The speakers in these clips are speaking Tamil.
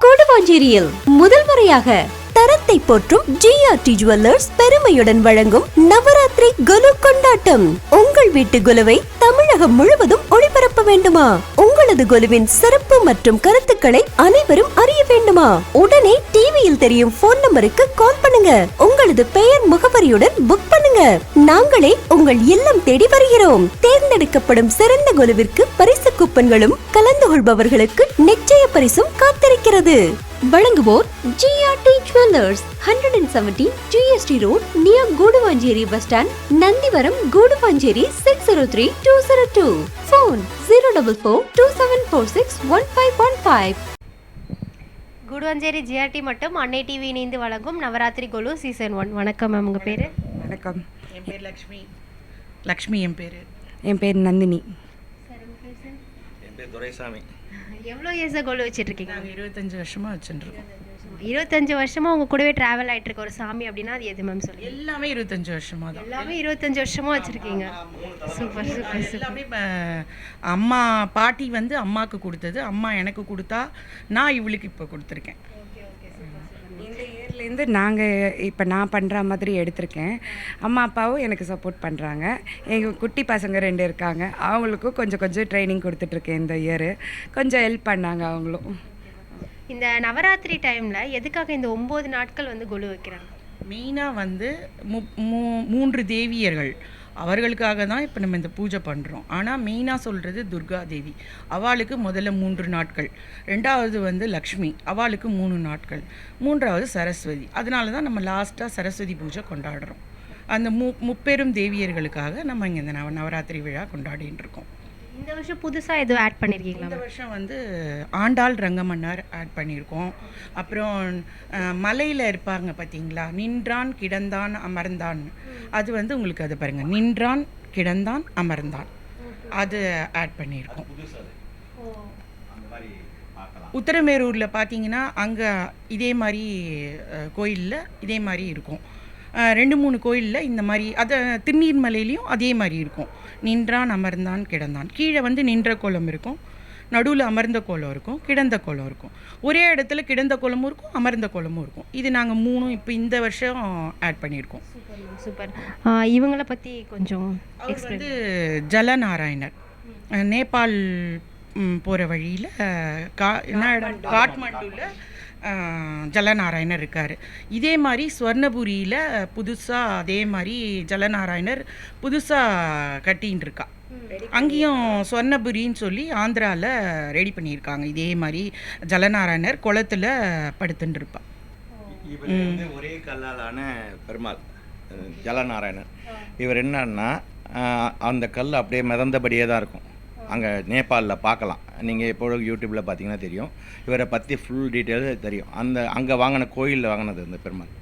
கூடுவாஞ்சேரியில் முதல் முறையாக தரத்தை போற்றும் GRT ஜுவல்லர்ஸ் பெருமையுடன் வழங்கும் நவராத்திரி குலு கொண்டாட்டம். உங்கள் வீட்டு குலுவை தமிழகம் முழுவதும் ஒளிபரப்ப வேண்டுமா? உங்களது குலுவின் சிறப்பு மற்றும் கருத்துக்களை அனைவரும் அறிய வேண்டுமா? உடனே டிவியில் தெரியும் போன் நம்பருக்கு கால் பண்ணுங்க. உங்களது பெயர் முகவரியுடன் புக் பண்ணுங்க. நாங்களே உங்கள் இல்லம் தேடி வருகிறோம். தேர்ந்தெடுக்கப்படும் சிறந்த குலுவிற்கு பரிசு கூப்பன்களும் கலந்து கொள்பவர்களுக்கு நிச்சய பரிசும் காத்திருக்கிறது. வழங்குவோர் GRT Jewelers, 117 GST Road, near Gooduvancheri Bus Stand, Nandivaram, Gooduvancheri 603202. Phone 04427461515. Guduvancheri GRT மற்றும் அன்னை டிவி இணைந்து வழங்கும் நவராத்திரி குலு சீசன் 1. வணக்கம் மேம், உங்கள் பேர்? வணக்கம். என் பேர் லக்ஷ்மி என் பேர் நந்தினி. என் பேர் துரைசாமி. எவ்வளோ இயர்ஸாக குலு வச்சுட்ருக்கீங்க? நாங்கள் 25 வருஷமாக வச்சுருக்கோம். 25 வருஷமாக உங்கள் கூடவே ட்ராவல் ஆகிட்டு இருக்க ஒரு சாமி அப்படின்னா அது எது மேம் சொல்லுங்கள்? எல்லாமே 25 வருஷமாக தான். எல்லாமே 25 வருஷமாக வச்சுருக்கீங்க. Super super. எல்லாமே அம்மா பாட்டி வந்து அம்மாவுக்கு கொடுத்தது, அம்மா எனக்கு கொடுத்தா, நான் இவளுக்கு இப்போ கொடுத்துருக்கேன். இந்த இயர்லேருந்து நான் பண்ணுற மாதிரி எடுத்திருக்கேன். அம்மா அப்பாவும் எனக்கு சப்போர்ட் பண்ணுறாங்க. எங்கள் குட்டி பசங்க 2 இருக்காங்க, அவங்களுக்கும் கொஞ்சம் ட்ரைனிங் கொடுத்துட்ருக்கேன். இந்த இயரு கொஞ்சம் ஹெல்ப் பண்ணாங்க அவங்களும். இந்த நவராத்திரி டைமில் எதுக்காக இந்த 9 நாட்கள் வந்து குலு வைக்கிறாங்க? மெயினாக வந்து 3 தேவியர்கள், அவர்களுக்காக தான் இப்போ நம்ம இந்த பூஜை பண்ணுறோம். ஆனால் மெயினாக சொல்கிறது துர்கா தேவி, அவளுக்கு முதல்ல 3 நாட்கள், 2வது வந்து லக்ஷ்மி, அவளுக்கு 3 நாட்கள், 3வது சரஸ்வதி. அதனால தான் நம்ம லாஸ்ட்டாக சரஸ்வதி பூஜை கொண்டாடுறோம். அந்த முப்பெரும் தேவியர்களுக்காக நம்ம இங்கே இந்த நவராத்திரி விழா கொண்டாடின்னு இருக்கோம். இந்த வருஷம் புதுசாக எதுவும் ஆட் பண்ணியிருக்கீங்களா? இந்த வருஷம் வந்து ஆண்டாள் ரங்கமன்னார் ஆட் பண்ணியிருக்கோம். அப்புறம் மலையில் இருப்பாங்க பார்த்தீங்களா, நின்றான் கிடந்தான் அமர்ந்தான், அது வந்து உங்களுக்கு அது பாருங்கள், நின்றான் கிடந்தான் அமர்ந்தான், அது ஆட் பண்ணியிருக்கோம். உத்தரமேரூரில் பார்த்தீங்கன்னா அங்கே இதே மாதிரி கோயிலில் இதே மாதிரி இருக்கும். 2-3 கோயிலில் இந்த மாதிரி, அதை திருநீர்மலையிலையும் அதே மாதிரி இருக்கும். நின்றான் அமர்ந்தான் கிடந்தான், கீழே வந்து நின்ற கோலம் இருக்கும், நடுவில் அமர்ந்த கோலம் இருக்கும், கிடந்த கோலம் இருக்கும். ஒரே இடத்துல கிடந்த கோலமும் இருக்கும், அமர்ந்த கோலமும் இருக்கும். இது நாங்கள் 3 இப்போ இந்த வருஷம் ஆட் பண்ணியிருக்கோம். சூப்பர். இவங்களை பற்றி கொஞ்சம் அவர் வந்து ஜலநாராயணர், நேபாள் போகிற வழியில் என்ன இடம், காட்மாண்டுவில் ஜலநாராயணர் இருக்கார். இதே மாதிரி ஸ்வர்ணபுரியில் புதுசாக அதே மாதிரி ஜலநாராயணர் புதுசாக கட்டின்னு இருக்கா. அங்கேயும் ஸ்வர்ணபுரின்னு சொல்லி ஆந்திராவில் ரெடி பண்ணியிருக்காங்க. இதே மாதிரி ஜலநாராயணர் குளத்தில் படுத்துட்டு இருப்பா. ஒரே கல்லாலான பெருமாள் ஜலநாராயணர். இவர் என்னன்னா அந்த கல் அப்படியே மிதந்தபடியே தான் இருக்கும். அங்கே நேபாளில் பார்க்கலாம், நீங்கள் எப்போது யூடியூப்பில் பார்த்தீங்கன்னா தெரியும். இவரை பற்றி ஃபுல் டீட்டெயில்ஸ் தெரியும். அங்கே வாங்கின கோயிலில் வாங்கினது இந்த பெருமாள்.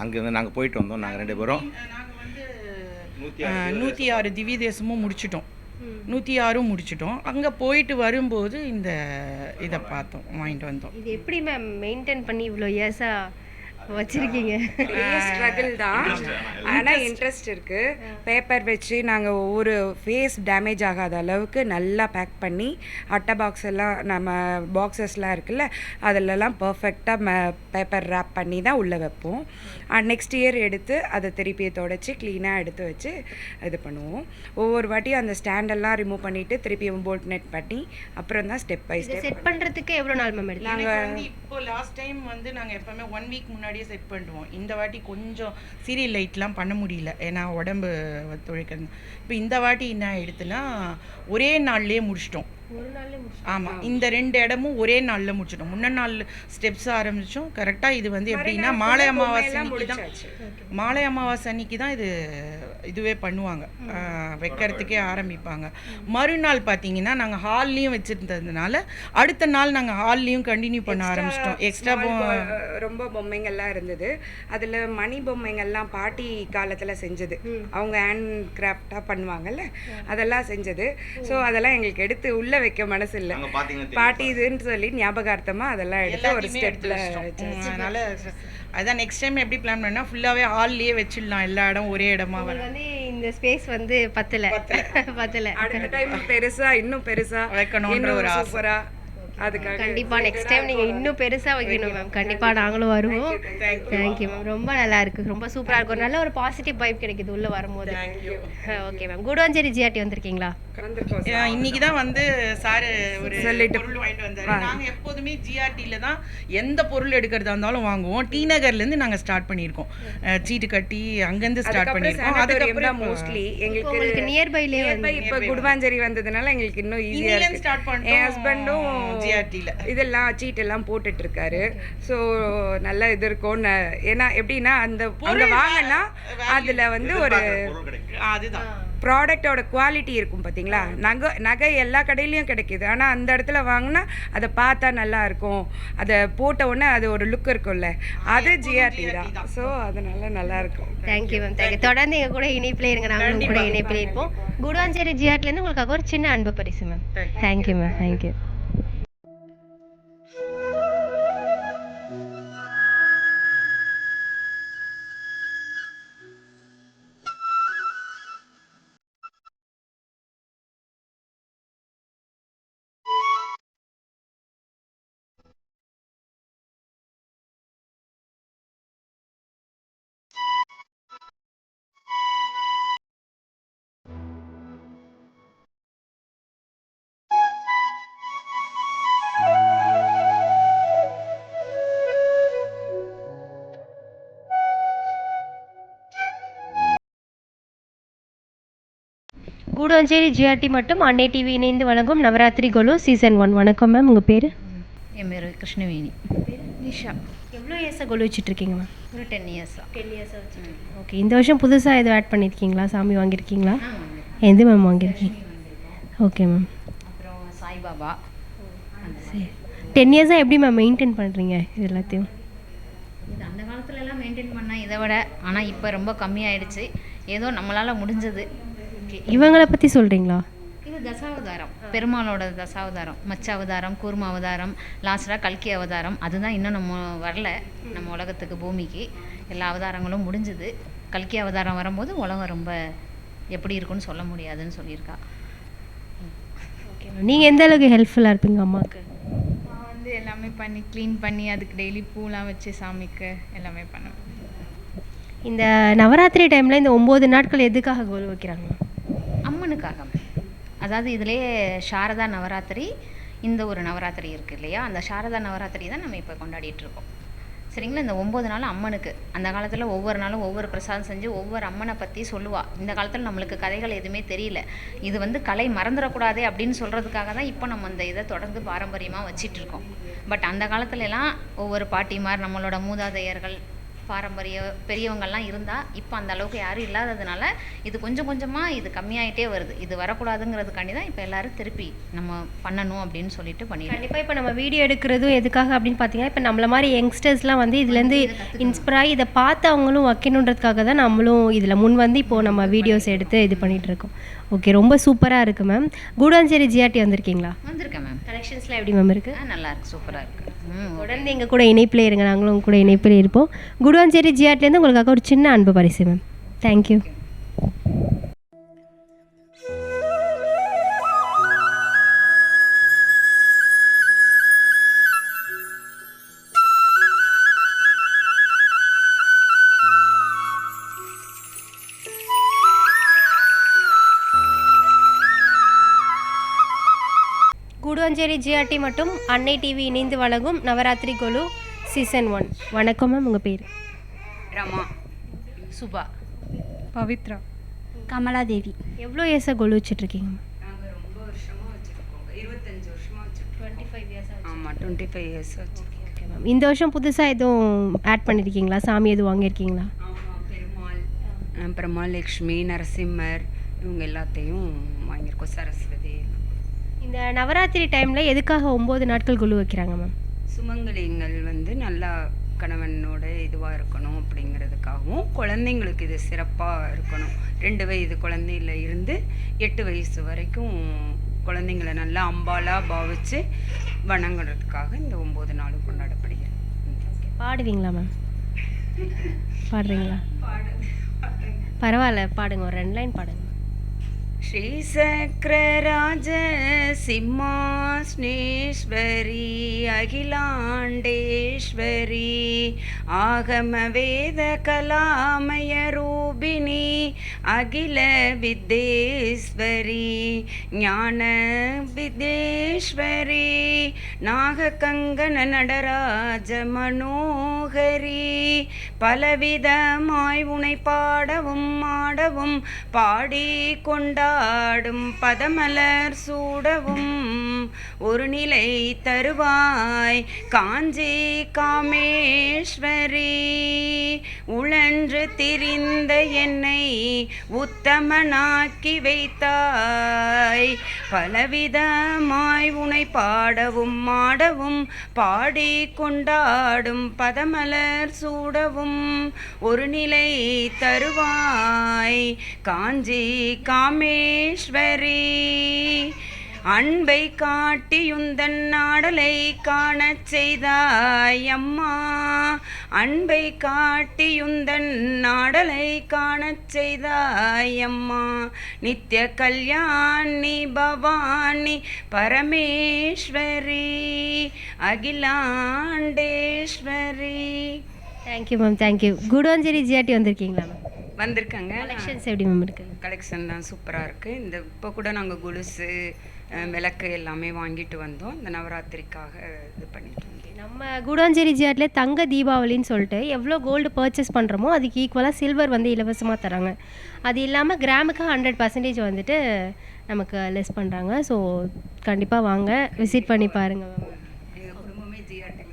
அங்கேருந்து நாங்கள் போயிட்டு வந்தோம், நாங்கள் 2 பேரும். நாங்கள் வந்து 106 திவ்ய தேசமும் முடிச்சிட்டோம், 106 முடிச்சிட்டோம். அங்கே போயிட்டு வரும்போது இந்த இதை பார்த்தோம், வாங்கிட்டு வந்தோம். இது எப்படி மேம் மெயின்டைன் பண்ணி இவ்வளோ இயர்ஸாக வச்சுருக்கீங்க? ஸ்ட்ரகிள் தான், ஆனால் இன்ட்ரெஸ்ட் இருக்குது. பேப்பர் வச்சு நாங்கள் ஒவ்வொரு ஃபேஸ் டேமேஜ் ஆகாத அளவுக்கு நல்லா பேக் பண்ணி, அட்டை பாக்ஸ் எல்லாம் நம்ம பாக்ஸஸ்லாம் இருக்குல்ல, அதிலெல்லாம் பர்ஃபெக்டாக பேப்பர் ரேப் பண்ணி தான் உள்ளே வைப்போம். நெக்ஸ்ட் இயர் எடுத்து அதை திருப்பி தொடச்சி க்ளீனாக எடுத்து வச்சு இது பண்ணுவோம். ஒவ்வொரு வாட்டியும் அந்த ஸ்டாண்டெல்லாம் ரிமூவ் பண்ணிவிட்டு திருப்பி போல்ட் நெட் பண்ணி அப்புறம் தான் ஸ்டெப் பை ஸ்டெப் செட் பண்ணுறதுக்கு எவ்வளோ நாள் மேம் எடுத்து? நாங்கள் இப்போ லாஸ்ட் டைம் வந்து நாங்கள் எப்போவுமே 1 வீக் முன்னாடியே செட் பண்ணுவோம். இந்த வாட்டி கொஞ்சம் சீரியல் லைட்லாம் பண்ண முடியல, ஏன்னா உடம்பு ஒத்துழைக்கிறது. இப்போ இந்த வாட்டி என்ன ஆயிடுதுன்னா ஒரே நாள்லேயே முடிச்சிட்டோம். ஆமாம், இந்த 2 இடமும் ஒரே நாளில் முடிச்சிட்டோம். முன்ன நாள் ஸ்டெப்ஸ் ஆரம்பித்தோம். கரெக்டாக இது வந்து எப்படின்னா மாலை அமாவாசை அன்னைக்கு தான் இதுவே பண்ணுவாங்க, வைக்கிறதுக்கே ஆரம்பிப்பாங்க. மறுநாள் பார்த்தீங்கன்னா நாங்கள் ஹால்லையும் வச்சுருந்ததுனால அடுத்த நாள் நாங்கள் ஹால்லையும் கண்டினியூ பண்ண ஆரம்பிச்சிட்டோம். எக்ஸ்ட்ரா ரொம்ப பொம்மைங்கள்லாம் இருந்தது. அதில் மணி பொம்மைங்கள்லாம் பாட்டி காலத்தில் செஞ்சது, அவங்க ஹேண்ட் கிராஃப்டாக பண்ணுவாங்கல்ல, அதெல்லாம் செஞ்சது. ஸோ அதெல்லாம் எங்களுக்கு எடுத்து உள்ளே வைக்க மனசு இல்லை. பாட்டி இதுன்னு சொல்லி ஞாபகார்த்தமாக அதெல்லாம் எடுத்து ஒரு ஸ்டெப்பில். அதனால் அதான் நெக்ஸ்ட் டைம் எப்படி பிளான் பண்ணா ஃபுல்லாகவே ஹால்லேயே வச்சிடலாம், எல்லா இடம் ஒரே இடமா வந்து இந்த ஸ்பேஸ் வந்து பத்தல. அடுத்த டைம் இன்னும் பெருசா வைக்கணும்ன்ற ஒரு ஆசை. அதுக்காக கண்டிப்பாக நெக்ஸ்ட் டைம் நீங்கள் இன்னும் பெருசாக வைக்கணும் மேம். கண்டிப்பாக நாங்களும் வருவோம். Thank you ma'am. ரொம்ப நல்லா இருக்குது, ரொம்ப சூப்பராக இருக்கும். நல்ல ஒரு பாசிட்டிவ் வைப் கிடைக்குது உள்ளே வரும்போது. Okay ma'am. குடுவாஞ்சேரி ஜிஆர்டி வந்திருக்கீங்களா? வந்திருக்கோம். இன்னைக்கு தான் வந்து சார் ஒரு சொல்லிட்டு பொருள் வாங்கிட்டு வந்தாரு. நாங்கள் எப்போதுமே ஜிஆர்டியில் தான் எந்த பொருள் எடுக்கிறதா இருந்தாலும் வாங்குவோம். டி நகர்லேருந்து நாங்கள் ஸ்டார்ட் பண்ணியிருக்கோம். சீட்டு கட்டி அங்கேருந்து ஸ்டார்ட் பண்ணியிருக்கோம். அதுக்கப்புறம் மோஸ்ட்லி உங்களுக்கு எங்களுக்கு நியர்பைலே இப்போ குடுவாஞ்சேரி வந்ததுனால எங்களுக்கு இன்னும் ஈஸியாக இருக்கு. ஸ்டார்ட் பண்ணிட்டோம். என் ஹஸ்பண்டும் ஜிஆர்டியில் இதெல்லாம் சீட் எல்லாம் போட்டுட்டு இருக்காரு. ஸோ நல்ல இது இருக்கும். ஏன்னா எப்படின்னா அந்த அங்கே வாங்கினா அதில் வந்து ஒரு அதுதான் ப்ராடக்டோட குவாலிட்டி இருக்கும் பார்த்தீங்களா. நகை எல்லா கடையிலையும் கிடைக்கிது, ஆனால் அந்த இடத்துல வாங்கினா அதை பார்த்தா நல்லா இருக்கும், அதை போட்ட உடனே அது ஒரு லுக் இருக்கும்ல, அது ஜிஆர்டி தான். ஸோ அதனால நல்லா இருக்கும். Thank you ma'am. தேங்க்யூ. தொடர்ந்து எங்கள் கூட இணைப்பிலே இருங்க, நாங்களும் கூட இணைப்பிலே இருப்போம். குடுவாஞ்சேரி ஜிஆர்டிலேருந்து உங்களுக்காக ஒரு சின்ன அன்பு பரிசு ma'am. Thank you ma'am. Thank you. Guduvancheri GRT மற்றும் அன்னை டிவி இணைந்து வழங்கும் நவராத்திரி கொலு சீசன் 1. வணக்கம் மேம். உங்கள் பேர்? என் பேர் கிருஷ்ணவேணி. நிஷா. எவ்வளோ இயர்ஸாக கொலு வச்சுட்ருக்கீங்க மேம்? ஒரு 10 இயர்ஸாக. 10 இயர்ஸாக வச்சுருக்கீங்க. ஓகே. இந்த வருஷம் புதுசாக எதுவும் ஆட் பண்ணியிருக்கீங்களா? சாமி வாங்கியிருக்கீங்களா? எந்த மேம் வாங்கியிருக்கீங்க? Okay ma'am. அப்புறம் சாய்பாபா. சரி. 10 இயர்ஸாக எப்படி மேம் மெயின்டைன் பண்ணுறீங்க இது எல்லாத்தையும்? இது அந்த காலத்துலலாம் மெயின்டைன் பண்ணால் இதை விட, ஆனால் இப்போ ரொம்ப கம்மியாயிடுச்சு. ஏதோ நம்மளால் முடிஞ்சது. ஓகே. இவங்களை பற்றி சொல்கிறீங்களா? இது தசாவதாரம், பெருமாளோட தசாவதாரம். மச்ச அவதாரம், கூர்ம அவதாரம், லாஸ்டாக கல்கி அவதாரம். அதுதான் இன்னும் நம்ம வரல நம்ம உலகத்துக்கு, பூமிக்கு. எல்லா அவதாரங்களும் முடிஞ்சுது. கல்கி அவதாரம் வரும்போது உலகம் ரொம்ப எப்படி இருக்குன்னு சொல்ல முடியாதுன்னு சொல்லியிருக்கா. Okay ma'am. நீங்கள் எந்த அளவுக்கு ஹெல்ப்ஃபுல்லாக இருப்பீங்க அம்மாவுக்கு? நான் வந்து எல்லாமே பண்ணி க்ளீன் பண்ணி அதுக்கு டெய்லி பூலாம் வச்சு சாமிக்கு எல்லாமே பண்ணுவேன். இந்த நவராத்திரி டைமில் இந்த 9 நாட்கள் எதுக்காக கோல் வைக்கிறாங்க? அம்மனுக்காக. அதாவது இதிலே சாரதா நவராத்திரி, இந்த ஒரு நவராத்திரி இருக்குது இல்லையா, அந்த சாரதா நவராத்திரி தான் நம்ம இப்போ கொண்டாடிட்டுருக்கோம். சரிங்களா. இந்த 9 நாள் அம்மனுக்கு. அந்த காலத்தில் ஒவ்வொரு நாளும் ஒவ்வொரு பிரசாதம் செஞ்சு ஒவ்வொரு அம்மனை பற்றி சொல்லுவாள். இந்த காலத்தில் நம்மளுக்கு கதைகள் எதுவுமே தெரியல. இது வந்து கலை மறந்துடக்கூடாதே அப்படின்னு சொல்கிறதுக்காக தான் இப்போ நம்ம அந்த இதை தொடர்ந்து பாரம்பரியமாக வச்சிட்ருக்கோம். பட் அந்த காலத்துலலாம் ஒவ்வொரு பாட்டிமார், நம்மளோட மூதாதையர்கள், பாரம்பரிய பெரியவங்கள்லாம் இருந்தால் இப்போ அந்த அளவுக்கு யாரும் இல்லாததுனால இது கொஞ்சம் கொஞ்சமாக இது கம்மியாயிட்டே வருது. இது வரக்கூடாதுங்கிறதுக்காண்டி தான் இப்போ எல்லாரும் திருப்பி நம்ம பண்ணணும் அப்படின்னு சொல்லிட்டு பண்ணிடுறோம். கண்டிப்பாக இப்போ நம்ம வீடியோ எடுக்கிறதும் எதுக்காக அப்படின்னு பார்த்தீங்கன்னா, இப்போ நம்மள மாதிரி யங்ஸ்டர்ஸ்லாம் வந்து இதுலேருந்து இன்ஸ்பயர் ஆகி இதை பார்த்து அவங்களும் வைக்கணுன்றதுக்காக தான் நம்மளும் இதில் முன் வந்து இப்போது நம்ம வீடியோஸ் எடுத்து இது பண்ணிகிட்ருக்கோம். ஓகே. ரொம்ப சூப்பராக இருக்குது மேம். கூடுவாஞ்சேரி ஜிஆர்டி வந்திருக்கீங்களா? வந்திருக்கேன் மேம். கலெக்ஷன்ஸ்லாம் எப்படி மேம் இருக்குது? நல்லா இருக்குது, சூப்பராக இருக்குது. தொடர்ந்து எங்கள் கூட இணைப்பிலே இருங்க, நாங்களும் கூட இணைப்பிலே இருப்போம். கூடுவாஞ்சேரி ஜிஆர்டிலேருந்து உங்களுக்காக ஒரு சின்ன அன்பு பரிசு மேம். தேங்க்யூ. கூடுவாஞ்சேரி ஜிஆர்டி மற்றும் அன்னை டிவி இணைந்து வழங்கும் நவராத்திரி கொலு சீசன் 1. வணக்கம் மேம். உங்கள் பேர்? ரமா. சுபா. பவித்ரா. கமலாதேவி. எவ்வளோ இயர்ஸாக கொலு வச்சுட்ருக்கீங்க? நாங்கள் ரொம்ப வருஷமாக வச்சுருக்கோம். 25 வருஷமாக வச்சுருக்கோம். 25 இயர்ஸ். ஆமாம், 25 இயர்ஸ் வச்சுருக்கோம். Okay ma'am. இந்த வருஷம் புதுசாக எதுவும் ஆட் பண்ணியிருக்கீங்களா? சாமி எதுவும் வாங்கியிருக்கீங்களா? ஆமாம், பெருமாள், அப்புறமா லக்ஷ்மி, நரசிம்மர், இவங்க எல்லாத்தையும் வாங்கியிருக்கோம். சரஸ்வதி. இந்த நவராத்திரி டைமில் எதுக்காக 9 நாட்கள் கொலு வைக்கிறாங்க மேம்? சுமங்கலிங்கள் வந்து நல்லா கணவனோட இதுவாக இருக்கணும் அப்படிங்கிறதுக்காகவும், குழந்தைங்களுக்கு இது சிறப்பாக இருக்கணும். 2 வயது குழந்தையில இருந்து 8 வயசு வரைக்கும் குழந்தைங்களை நல்லா அம்பாலாக பாவித்து வணங்குறதுக்காக இந்த 9 நாளும் கொண்டாடப்படுகிறது. பாடுவீங்களா மேம்? பாடுறீங்களா? பரவாயில்ல, பாடுங்க. ஒரு 2 லைன் பாடுங்க. श्रीचक्रराज सिंहासनेश्वरी अखिलाण्डेश्वरी आगमवेदकलामयरूपिणी अखिलविद्येश्वरी ज्ञानविद्येश्वरी நாககங்கண நடராஜ மனோகரி பலவிதமாய் உனை பாடவும் ஆடவும் பாடி கொண்டாடும் பதமலர் சூடவும் ஒரு நிலை தருவாய் காஞ்சி காமேஸ்வரி உழன்று திரிந்த என்னை உத்தமனாக்கி வைத்தாய் பலவிதமாய் உனை பாடவும் ஆடவும் பாடி கொண்டாடும் பதமலர் சூடவும் ஒரு நிலை தருவாய் காஞ்சி காமேஸ்வரி அன்பை காட்டியுந்தன் நாடலை காணச் செய்தாய் அம்மா அன்பை காட்டியுந்தன் நாடலை காணச் செய்தாய் அம்மா நித்ய Kalyani Bhavani Parameswari Akilandeswari. Thank you ma'am, thank you. Guduvancheri GRT வந்திருக்கீங்களா மேம்? வந்திருக்காங்க. கலெக்ஷன்ஸ் எப்படி மேம் இருக்குது? கலெக்ஷன்லாம் சூப்பராக இருக்குது. இந்த இப்போ கூட நாங்கள் கொலுசு விளக்கு எல்லாமே வாங்கிட்டு வந்தோம். இந்த நவராத்திரிக்காக இது பண்ணிட்டு வந்தோம். நம்ம குடுவாஞ்சேரி ஜிஆர்டியில் தங்க தீபாவளின்னு சொல்லிட்டு எவ்வளோ கோல்டு பர்ச்சேஸ் பண்ணுறோமோ அதுக்கு ஈக்குவலாக சில்வர் வந்து இலவசமாக தராங்க. அது இல்லாமல் கிராமுக்கு 100% வந்துட்டு நமக்கு லெஸ் பண்ணுறாங்க. ஸோ கண்டிப்பாக வாங்க, விசிட் பண்ணி பாருங்கள் மேம். எங்கள் குடும்பமே ஜிஆர்டி.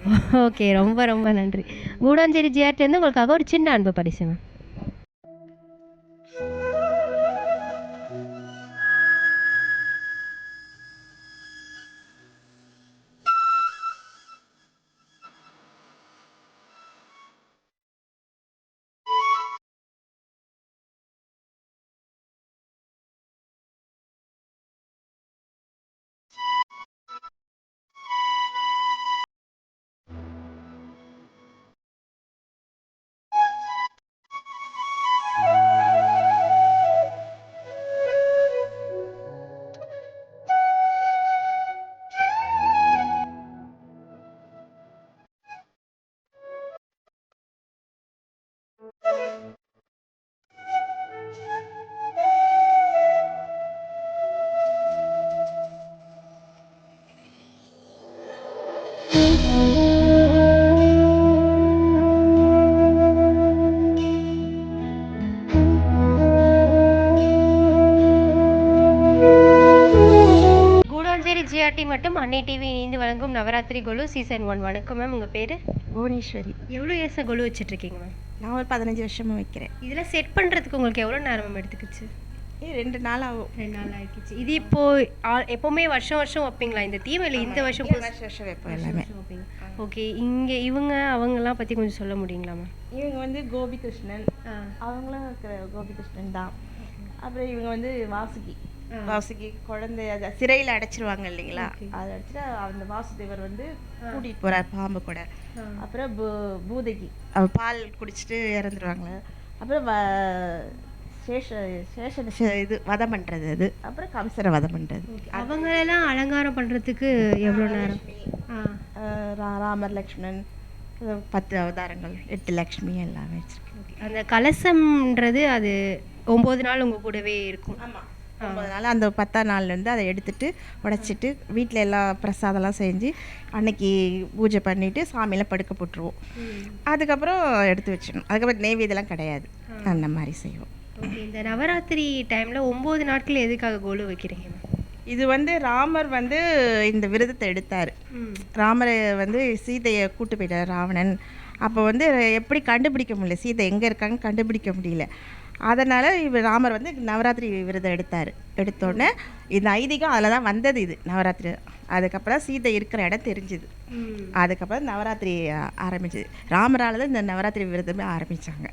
ஓகே, ரொம்ப ரொம்ப நன்றி. குடுவாஞ்சேரி ஜிஆர்டிலேருந்து உங்களுக்காக ஒரு சின்ன அன்பு பரிசு மேம். ஜிஆர்டி மற்றும் அன்னை டிவி இணைந்து வழங்கும் நவராத்திரி கொலு சீசன் 1. வணக்கம் மேம், உங்கள் பேர்? புவனேஸ்வரி. எவ்வளோ இயர்ஸாக கொலு வச்சுட்ருக்கீங்க மேம்? நான் ஒரு 15 வருஷமாக வைக்கிறேன். இதில் செட் பண்ணுறதுக்கு உங்களுக்கு எவ்வளோ நேரம் மேம் எடுத்துக்கிச்சு? 2 நாள் ஆகும். 2 நாள் ஆகிடுச்சு. இது இப்போது எப்போவுமே வருஷம் வருஷம் வைப்பீங்களா இந்த தீம்? இல்லை இந்த வருஷம் வருஷம் வைப்போம் எல்லாமே. வைப்பீங்க. ஓகே, இங்கே இவங்க அவங்கெல்லாம் பற்றி கொஞ்சம் சொல்ல முடியுங்களா மேம்? இவங்க வந்து கோபிகிருஷ்ணன், அவங்களும் கோபிகிருஷ்ணன் தான். அப்புறம் இவங்க வந்து வாசுகி குழந்தை அதை சிறையில் அடைச்சிருவாங்க இல்லைங்களா, அதை அடைச்சிட்டு அந்த வாசுதேவர் வந்து கூட்டிகிட்டு போகிறார் பாம்பு கூட. அப்புறம் பூதகி அவ பால் குடிச்சிட்டு இறந்துருவாங்க. அப்புறம் இது வதம் பண்ணுறது, அது அப்புறம் கம்சரை வதம் பண்ணுறது. அவங்களெல்லாம் அலங்காரம் பண்ணுறதுக்கு எவ்வளோ நேரம்? ராமர் லக்ஷ்மணன் 10 அவதாரங்கள் 8 லக்ஷ்மி எல்லாமே வச்சுருக்கேன். அந்த கலசம்ன்றது அது 9 நாள் உங்கள் கூடவே இருக்கும்? ஆமாம், 9 நாள். அந்த 10ஆம் நாள்லேருந்து அதை எடுத்துகிட்டு உடைச்சிட்டு வீட்டில் எல்லாம் பிரசாதம்லாம் செஞ்சு அன்னைக்கு பூஜை பண்ணிவிட்டு சாமியெல்லாம் படுக்க போட்டுருவோம். அதுக்கப்புறம் எடுத்து வச்சிடணும். அதுக்கப்புறம் நெய்வேதெல்லாம் கிடையாது, அந்த மாதிரி செய்வோம். ஓகே, இந்த நவராத்திரி டைமில் 9 நாட்கள் எதுக்காக கோலு வைக்கிறீங்க? இது வந்து ராமர் வந்து இந்த விரதத்தை எடுத்தார். ராமரை வந்து சீதையை கூட்டு போயிட்டார் ராவணன். அப்போ வந்து எப்படி கண்டுபிடிக்க முடியல, சீதை எங்கே இருக்காங்க கண்டுபிடிக்க முடியல. அதனால் இவர் ராமர் வந்து நவராத்திரி விரதம் எடுத்தோடனே இந்த ஐதீகம் அதில் தான் வந்தது, இது நவராத்திரி. அதுக்கப்புறம் சீதை இருக்கிற இடம் தெரிஞ்சுது. அதுக்கப்புறம் நவராத்திரி ஆரம்பிச்சது. ராமரால் தான் இந்த நவராத்திரி விரதமே ஆரம்பித்தாங்க.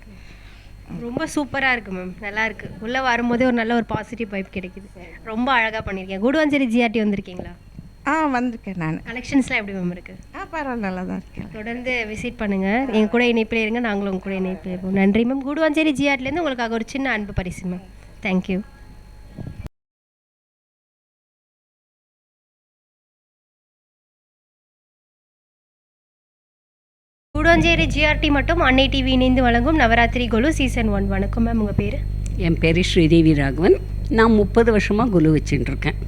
ரொம்ப சூப்பராக இருக்குது மேம், நல்லா இருக்குது. உள்ளே வரும்போதே ஒரு நல்ல ஒரு பாசிட்டிவ் வைப் கிடைக்குது. ரொம்ப அழகாக பண்ணியிருக்கேன். குடுவாஞ்சேரி ஜிஆர்டி வந்திருக்கீங்களா? வந்திருக்கேன் நான். கலெக்ஷன்ஸ்லாம் எப்படி மேம் இருக்குது? பரவாயில்ல, நல்லா தான் இருக்கேன். தொடர்ந்து விசிட் பண்ணுங்கள், எங்கள் கூட இணைப்பில் இருங்க, நாங்களும் உங்கள் கூட இணைப்பில் இருப்போம். நன்றி மேம். குடுவாஞ்சேரி ஜிஆர்டிலேருந்து உங்களுக்காக ஒரு சின்ன அன்பு பரிசு மேம். தேங்க்யூ. கூடுவாஞ்சேரி ஜிஆர்டி மற்றும் அன்னை டிவி இணைந்து வழங்கும் நவராத்திரி கொலு சீசன் 1. வணக்கம் மேம், உங்கள் பேர்? என் பேர் ஸ்ரீதேவி ராகவன். நான் 30 வருஷமாக கொலு வச்சுட்டுருக்கேன்.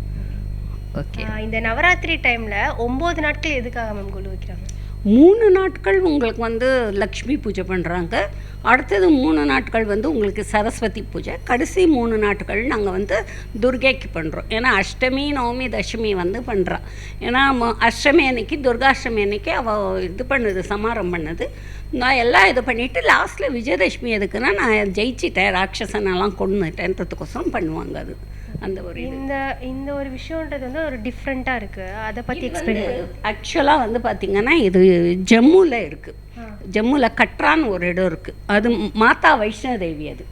ஓகே. இந்த நவராத்திரி டைமில் 9 நாட்கள் எதுக்காக மேம் கொலு வைக்கிறாங்க? 3 நாட்கள் உங்களுக்கு லக்ஷ்மி பூஜை பண்ணுறாங்க. அடுத்தது 3 நாட்கள் உங்களுக்கு சரஸ்வதி பூஜை. கடைசி 3 நாட்கள் நாங்கள் துர்கைக்கு பண்ணுறோம். ஏன்னா அஷ்டமி நவமி தசமி பண்ணுறா. ஏன்னா அஷ்டமி அன்னைக்கு துர்காஷ்டமி அன்னைக்கு அவள் இது பண்ணுது, சமாரம் பண்ணுது. நான் எல்லாம் இது பண்ணிவிட்டு லாஸ்ட்டில் விஜயதசமி எதுக்குன்னா நான் ஜெயிச்சிட்டேன், ராட்சசனெல்லாம் கொண்டுட்டேன்றதுக்கோசரம் பண்ணுவாங்க. அது அந்த ஒரு இந்த ஒரு விஷயன்றது ஒரு டிஃப்ரெண்ட்டாக இருக்குது. அதை பற்றி எக்ஸ்பிளைன். ஆக்சுவலாக பார்த்திங்கன்னா இது ஜம்முவில் இருக்குது. ஜம்முவில் கட்ரான்னு ஒரு இடம் இருக்குது. அது மாதா வைஷ்ணதேவி. அது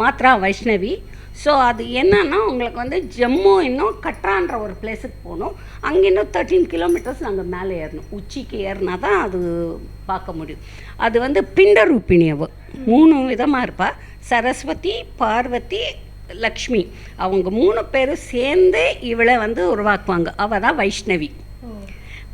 மாத்ரா வைஷ்ணவி. ஸோ அது என்னன்னா உங்களுக்கு ஜம்மு இன்னும் கட்ரான்ற ஒரு பிளேஸுக்கு போகணும். அங்கே இன்னும் 13 கிலோமீட்டர்ஸ் நாங்கள் மேலே ஏறணும். உச்சிக்கு ஏறினா தான் அது பார்க்க முடியும். அது பிண்டரூபிணி. அவ 3 விதமாக இருப்பாள். சரஸ்வதி, பார்வதி, லக்ஷ்மி. அவங்க 3 பேரும் சேர்ந்து இவளை உருவாக்குவாங்க. அவள் தான் வைஷ்ணவி.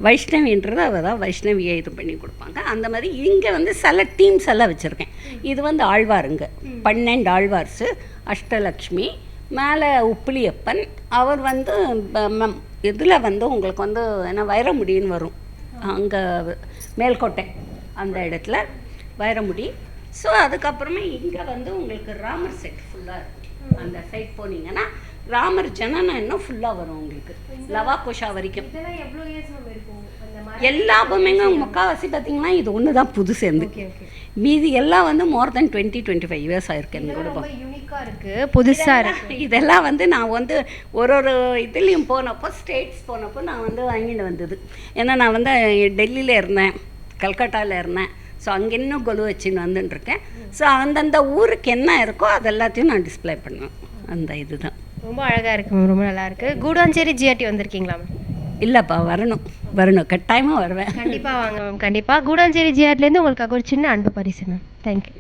வைஷ்ணவின்றது அவள் தான் வைஷ்ணவியை இது பண்ணி கொடுப்பாங்க. அந்த மாதிரி இங்கே சில டீம்ஸ் எல்லாம் வச்சுருக்கேன். இது ஆழ்வாருங்க, 12 ஆழ்வார்ஸு, அஷ்டலக்ஷ்மி, மேலே உப்பிலியப்பன். அவர் இதில் உங்களுக்கு என்ன வைரமுடின்னு வரும், அங்கே மேல்கோட்டை அந்த இடத்துல வைரமுடி. ஸோ அதுக்கப்புறமே இங்கே உங்களுக்கு ராமர் செட் ஃபுல்லாக இருக்கும். அந்த சைட் போனீங்கன்னா ராமர் ஜனனம் இன்னும் ஃபுல்லாக வரும் உங்களுக்கு, லவா குஷா வரைக்கும். எல்லா பொம்மைங்க முக்கால்வாசி பார்த்தீங்கன்னா இது ஒன்று தான் புது சேர்ந்து. மீதி எல்லாம் மோர் தென் 20-25 இயர்ஸ் ஆயிருக்கு. எனக்கு கூட யூனிக்காக இருக்குது, புதுசாக இருக்குது. இதெல்லாம் நான் ஒரு இதுலேயும் போனப்போ, ஸ்டேட்ஸ் போனப்போ நான் வாங்கிட்டு வந்தது. ஏன்னா நான் டெல்லியில் இருந்தேன், கல்கட்டாவில் இருந்தேன். ஸோ அங்கே இன்னும் கொலு வச்சுன்னு வந்துட்டுருக்கேன். ஸோ அந்தந்த ஊருக்கு என்ன இருக்கோ அது எல்லாத்தையும் நான் டிஸ்பிளே பண்ணுவேன். அந்த இதுதான் ரொம்ப அழகாக இருக்குது மேம், ரொம்ப நல்லாயிருக்கு. கூடுவாஞ்சேரி ஜிஆர்டி வந்திருக்கீங்களா மேம்? இல்லைப்பா, வரணும் கட்டாயமாக வருவேன். கண்டிப்பாக வாங்க மேம், கண்டிப்பாக. கூடுவாஞ்சேரி ஜிஆர்டிலேருந்து உங்களுக்காக ஒரு சின்ன அன்பு பரிசு மேம். தேங்க்யூ.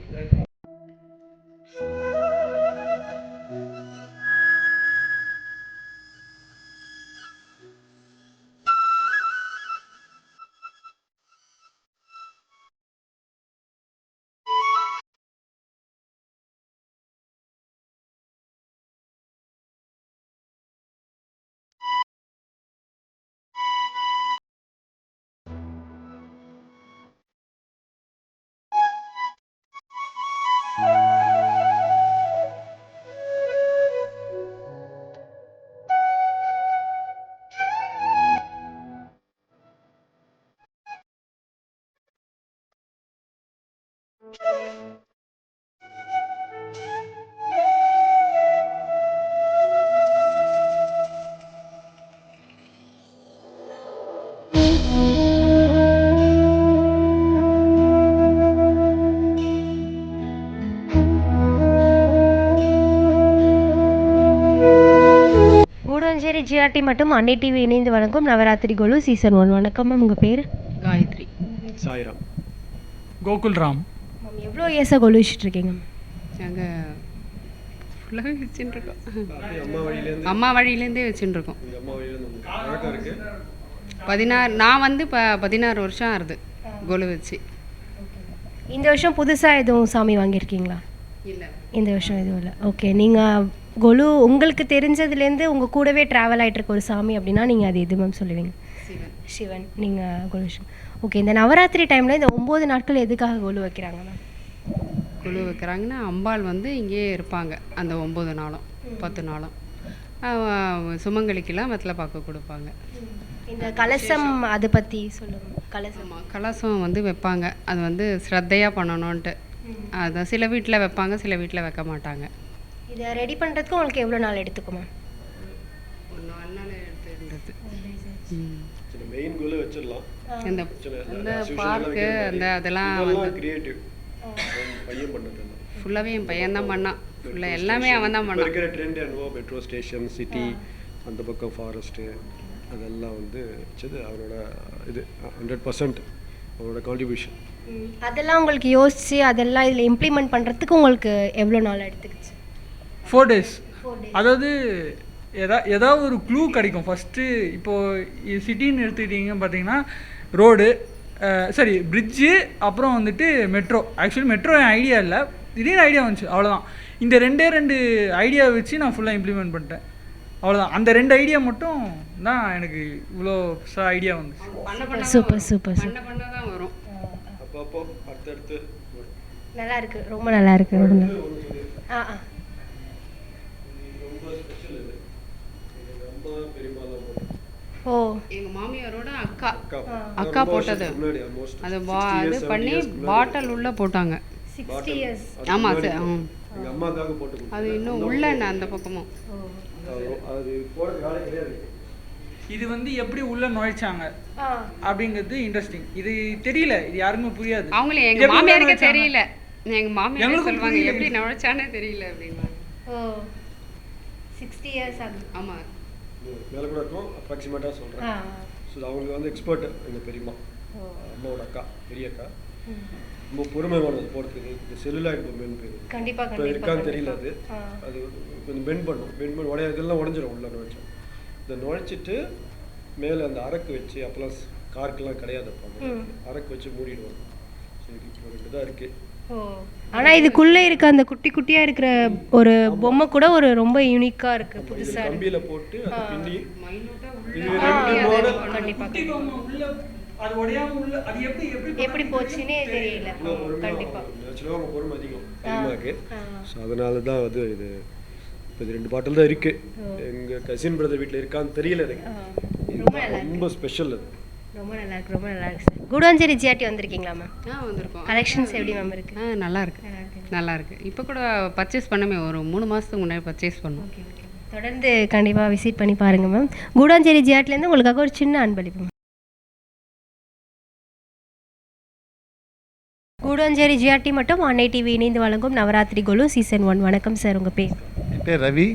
கூடுவாஞ்சேரி ஜிஆர்டி மற்றும் அன்னை டிவி இணைந்து வழங்கும் நவராத்திரி கொலு சீசன் 1. வணக்கம் மேம், உங்கள் பேர்? காயத்ரி. சாய்ராம். கோகுல்ராம். மேம், எவ்வளோ இயர்ஸாக கொலு வச்சுட்ருக்கீங்க? நாங்கள் ஃபுல்லாகவே வச்சுட்டுருக்கோம். அம்மா வழியிலேருந்தே வச்சுட்டுருக்கோம். 16 நான் இப்போ 16 வருஷம் ஆகுது கொலு வச்சு. இந்த வருஷம் புதுசாக எதுவும் சாமி வாங்கியிருக்கீங்களா? இல்லை, இந்த வருஷம் எதுவும் இல்லை. ஓகே. நீங்கள் கொலு உங்களுக்கு தெரிஞ்சதுலேருந்து உங்கள் கூடவே ட்ராவல் ஆகிட்டு ஒரு சாமி அப்படின்னா நீங்கள் அது எது மேம் சொல்லுவீங்க? சிவன். நீங்கள் கொலு விஷயம். ஓகே. இந்த நவராத்திரி டைமில் இந்த 9 நாட்கள் எதுக்காக கொலு வைக்கிறாங்க மேம்? கொலு வைக்கிறாங்கன்னா அம்பாள் இங்கேயே இருப்பாங்க அந்த 9 நாளும் 10 நாளும். சுமங்கலிக்கெல்லாம் வெத்தலை பாக்கு கொடுப்பாங்க. இந்த கலசம் அதை பற்றி சொல்லுங்கள். கலசம் வைப்பாங்க. அது ஸ்ரத்தையாக பண்ணணுன்ட்டு. அதான் சில வீட்டில் வைப்பாங்க, சில வீட்டில் வைக்க மாட்டாங்க. இதை ரெடி பண்ணுறதுக்கு உங்களுக்கு எவ்வளோ நாள் எடுத்துக்குமா? ஒரு 4 நாள் எடுத்துருந்தது. மெயின் கோல் வச்சிடலாம். இந்த பார்க்கு அதெல்லாம் பையன் பண்ணது ஃபுல்லாகவே என் பையன் தான் பண்ணான். ஃபுல்லாக எல்லாமே அவன் தான் பண்ணான். இருக்கிற ட்ரெண்ட் என்னவோ மெட்ரோ ஸ்டேஷன், சிட்டி, அந்த பக்கம் ஃபாரஸ்ட்டு, அதெல்லாம் வச்சது அவரோட இது 100% அவரோட கான்ட்ரிபியூஷன். அதெல்லாம் உங்களுக்கு யோசிச்சு அதெல்லாம் இதில் இம்ப்ளிமெண்ட் பண்ணுறதுக்கு உங்களுக்கு எவ்வளோ நாள் எடுத்துக்கிச்சு? 4 days. அதாவது ஏதாவது ஒரு க்ளூ கிடைக்கும். ஃபஸ்ட்டு இப்போது சிட்டின்னு எடுத்துக்கிட்டிங்க பார்த்தீங்கன்னா ரோடு, சரி பிரிட்ஜு, அப்புறம் வந்துட்டு மெட்ரோ. ஆக்சுவலி மெட்ரோ என் ஐடியா இல்லை, திடீர்னு ஐடியா வந்துச்சு, அவ்வளோதான். இந்த ரெண்டு ஐடியா வச்சு நான் ஃபுல்லாக இம்ப்ளிமெண்ட் பண்ணிட்டேன், அவ்வளோதான். அந்த 2 ஐடியா மட்டும் தான் எனக்கு இவ்வளோ ஐடியா வந்துச்சு. சூப்பர் சூப்பர் பண்ண தான் வரும். அப்பப்போ அடுத்தடுத்து வரும். நல்லா இருக்கு, ரொம்ப நல்லா இருக்கு, ரொம்ப நல்லா. ரொம்ப ஸ்பெஷல் இது. எங்கள் அம்மா பெரியம்மாலாம் போட்டது. ஓ, எங்கள் மாமியாரோட அக்கா அக்கா போட்டது. முன்னாடி ஆல்மோஸ்ட் அது இது பண்ணி பாட்டில் உள்ளே போட்டாங்க. 60 years. ஆமாம் சார். எங்கள் அம்மாக்காக போட்டு அது இன்னும் உள்ள அந்த பக்கமும் அது போட வேலை கிடையாது. இது வந்து எப்படி உள்ள நுழைச்சாங்க அப்படிங்கிறது இன்ட்ரெஸ்டிங். இது தெரியல, இது யாருக்குமே புரியாது. அவங்களே எங்கள் மாமியாருக்கே தெரியல. எங்கள் மாமியார் சொல்லுவாங்க எப்படி நுழைச்சானே தெரியல அப்படின்னா. ஓ, 60 years ஆகுது. ஆமாம், மேலே கூட இருக்கும், அப்ராக்சிமேட்டாக சொல்கிறேன். ஸோ அவங்களுக்கு வந்து எக்ஸ்பர்ட் எங்கள் பெரியம்மா, அம்மாவோட அக்கா, பெரிய அக்கா. ரொம்ப பொறுமையானது போடுறதுக்கு. இந்த செல்லுலாய்ட் பொம்மைன்னு பேர். கண்டிப்பா இப்போ இருக்கான்னு தெரியல. அது கொஞ்சம் பெண்ட் பண்ணி இதெல்லாம் உடஞ்சிடும் உள்ள நுழைச்சோம். இதை நுழைச்சிட்டு மேலே அந்த அரக்கு வச்சு, அப்போல்லாம் காருக்கெல்லாம் கிடையாது, அரக்கு வச்சு மூடிடுவாங்க. சரி, இப்போ 2 தான் இருக்குது. ஆனா இதுக்குள்ள இருக்க அந்த குட்டி குட்டியா இருக்கிற ஒரு பொம்மை கூட ஒரு ரொம்ப யூனிக்கா இருக்கு, புதுசா இருக்கு. கம்பியில போட்டு அது பின்னி இது 2 மாடல். கண்டிப்பா அது உடையாம உள்ள அது எப்படி போச்சுன்னே தெரியல. கண்டிப்பா நேச்சுரலாக அவங்க பொறுமை அதிகம் அதிகமாக. ஸோ அதனால தான் அது இது இப்போ இது 2 பாட்டில் தான் இருக்கு. எங்கள் கசின் பிரதர் வீட்டில் இருக்கான்னு தெரியல எனக்கு. ரொம்ப ஸ்பெஷல் அது. ரொம்ப நல்லா இருக்கு, ரொம்ப நல்லா இருக்கு சார். கூடாஞ்சேரி ஜிஆர்டி வந்திருக்கீங்களா மேம்? வந்திருக்கோம். கலெக்ஷன்ஸ் எப்படி மேம் இருக்கு? நல்லா இருக்கு, நல்லா இருக்கு. இப்போ கூட பர்ச்சேஸ் பண்ணமே, ஒரு 3 மாதத்துக்கு முன்னாடி பர்ச்சேஸ் பண்ணோம். ஓகே ஓகே, தொடர்ந்து கண்டிப்பாக விசிட் பண்ணி பாருங்கள் மேம். கூடாஞ்சேரி ஜிஆர்டிலேருந்து உங்களுக்காக ஒரு சின்ன அன்பளிப்பு மேம். கூடாஞ்சேரி ஜிஆர்டி மட்டும் அன்னை டிவி இணைந்து வழங்கும் நவராத்திரி கொலு சீசன் 1. வணக்கம் சார், உங்கள் பேர்? என் பேர் ரவி.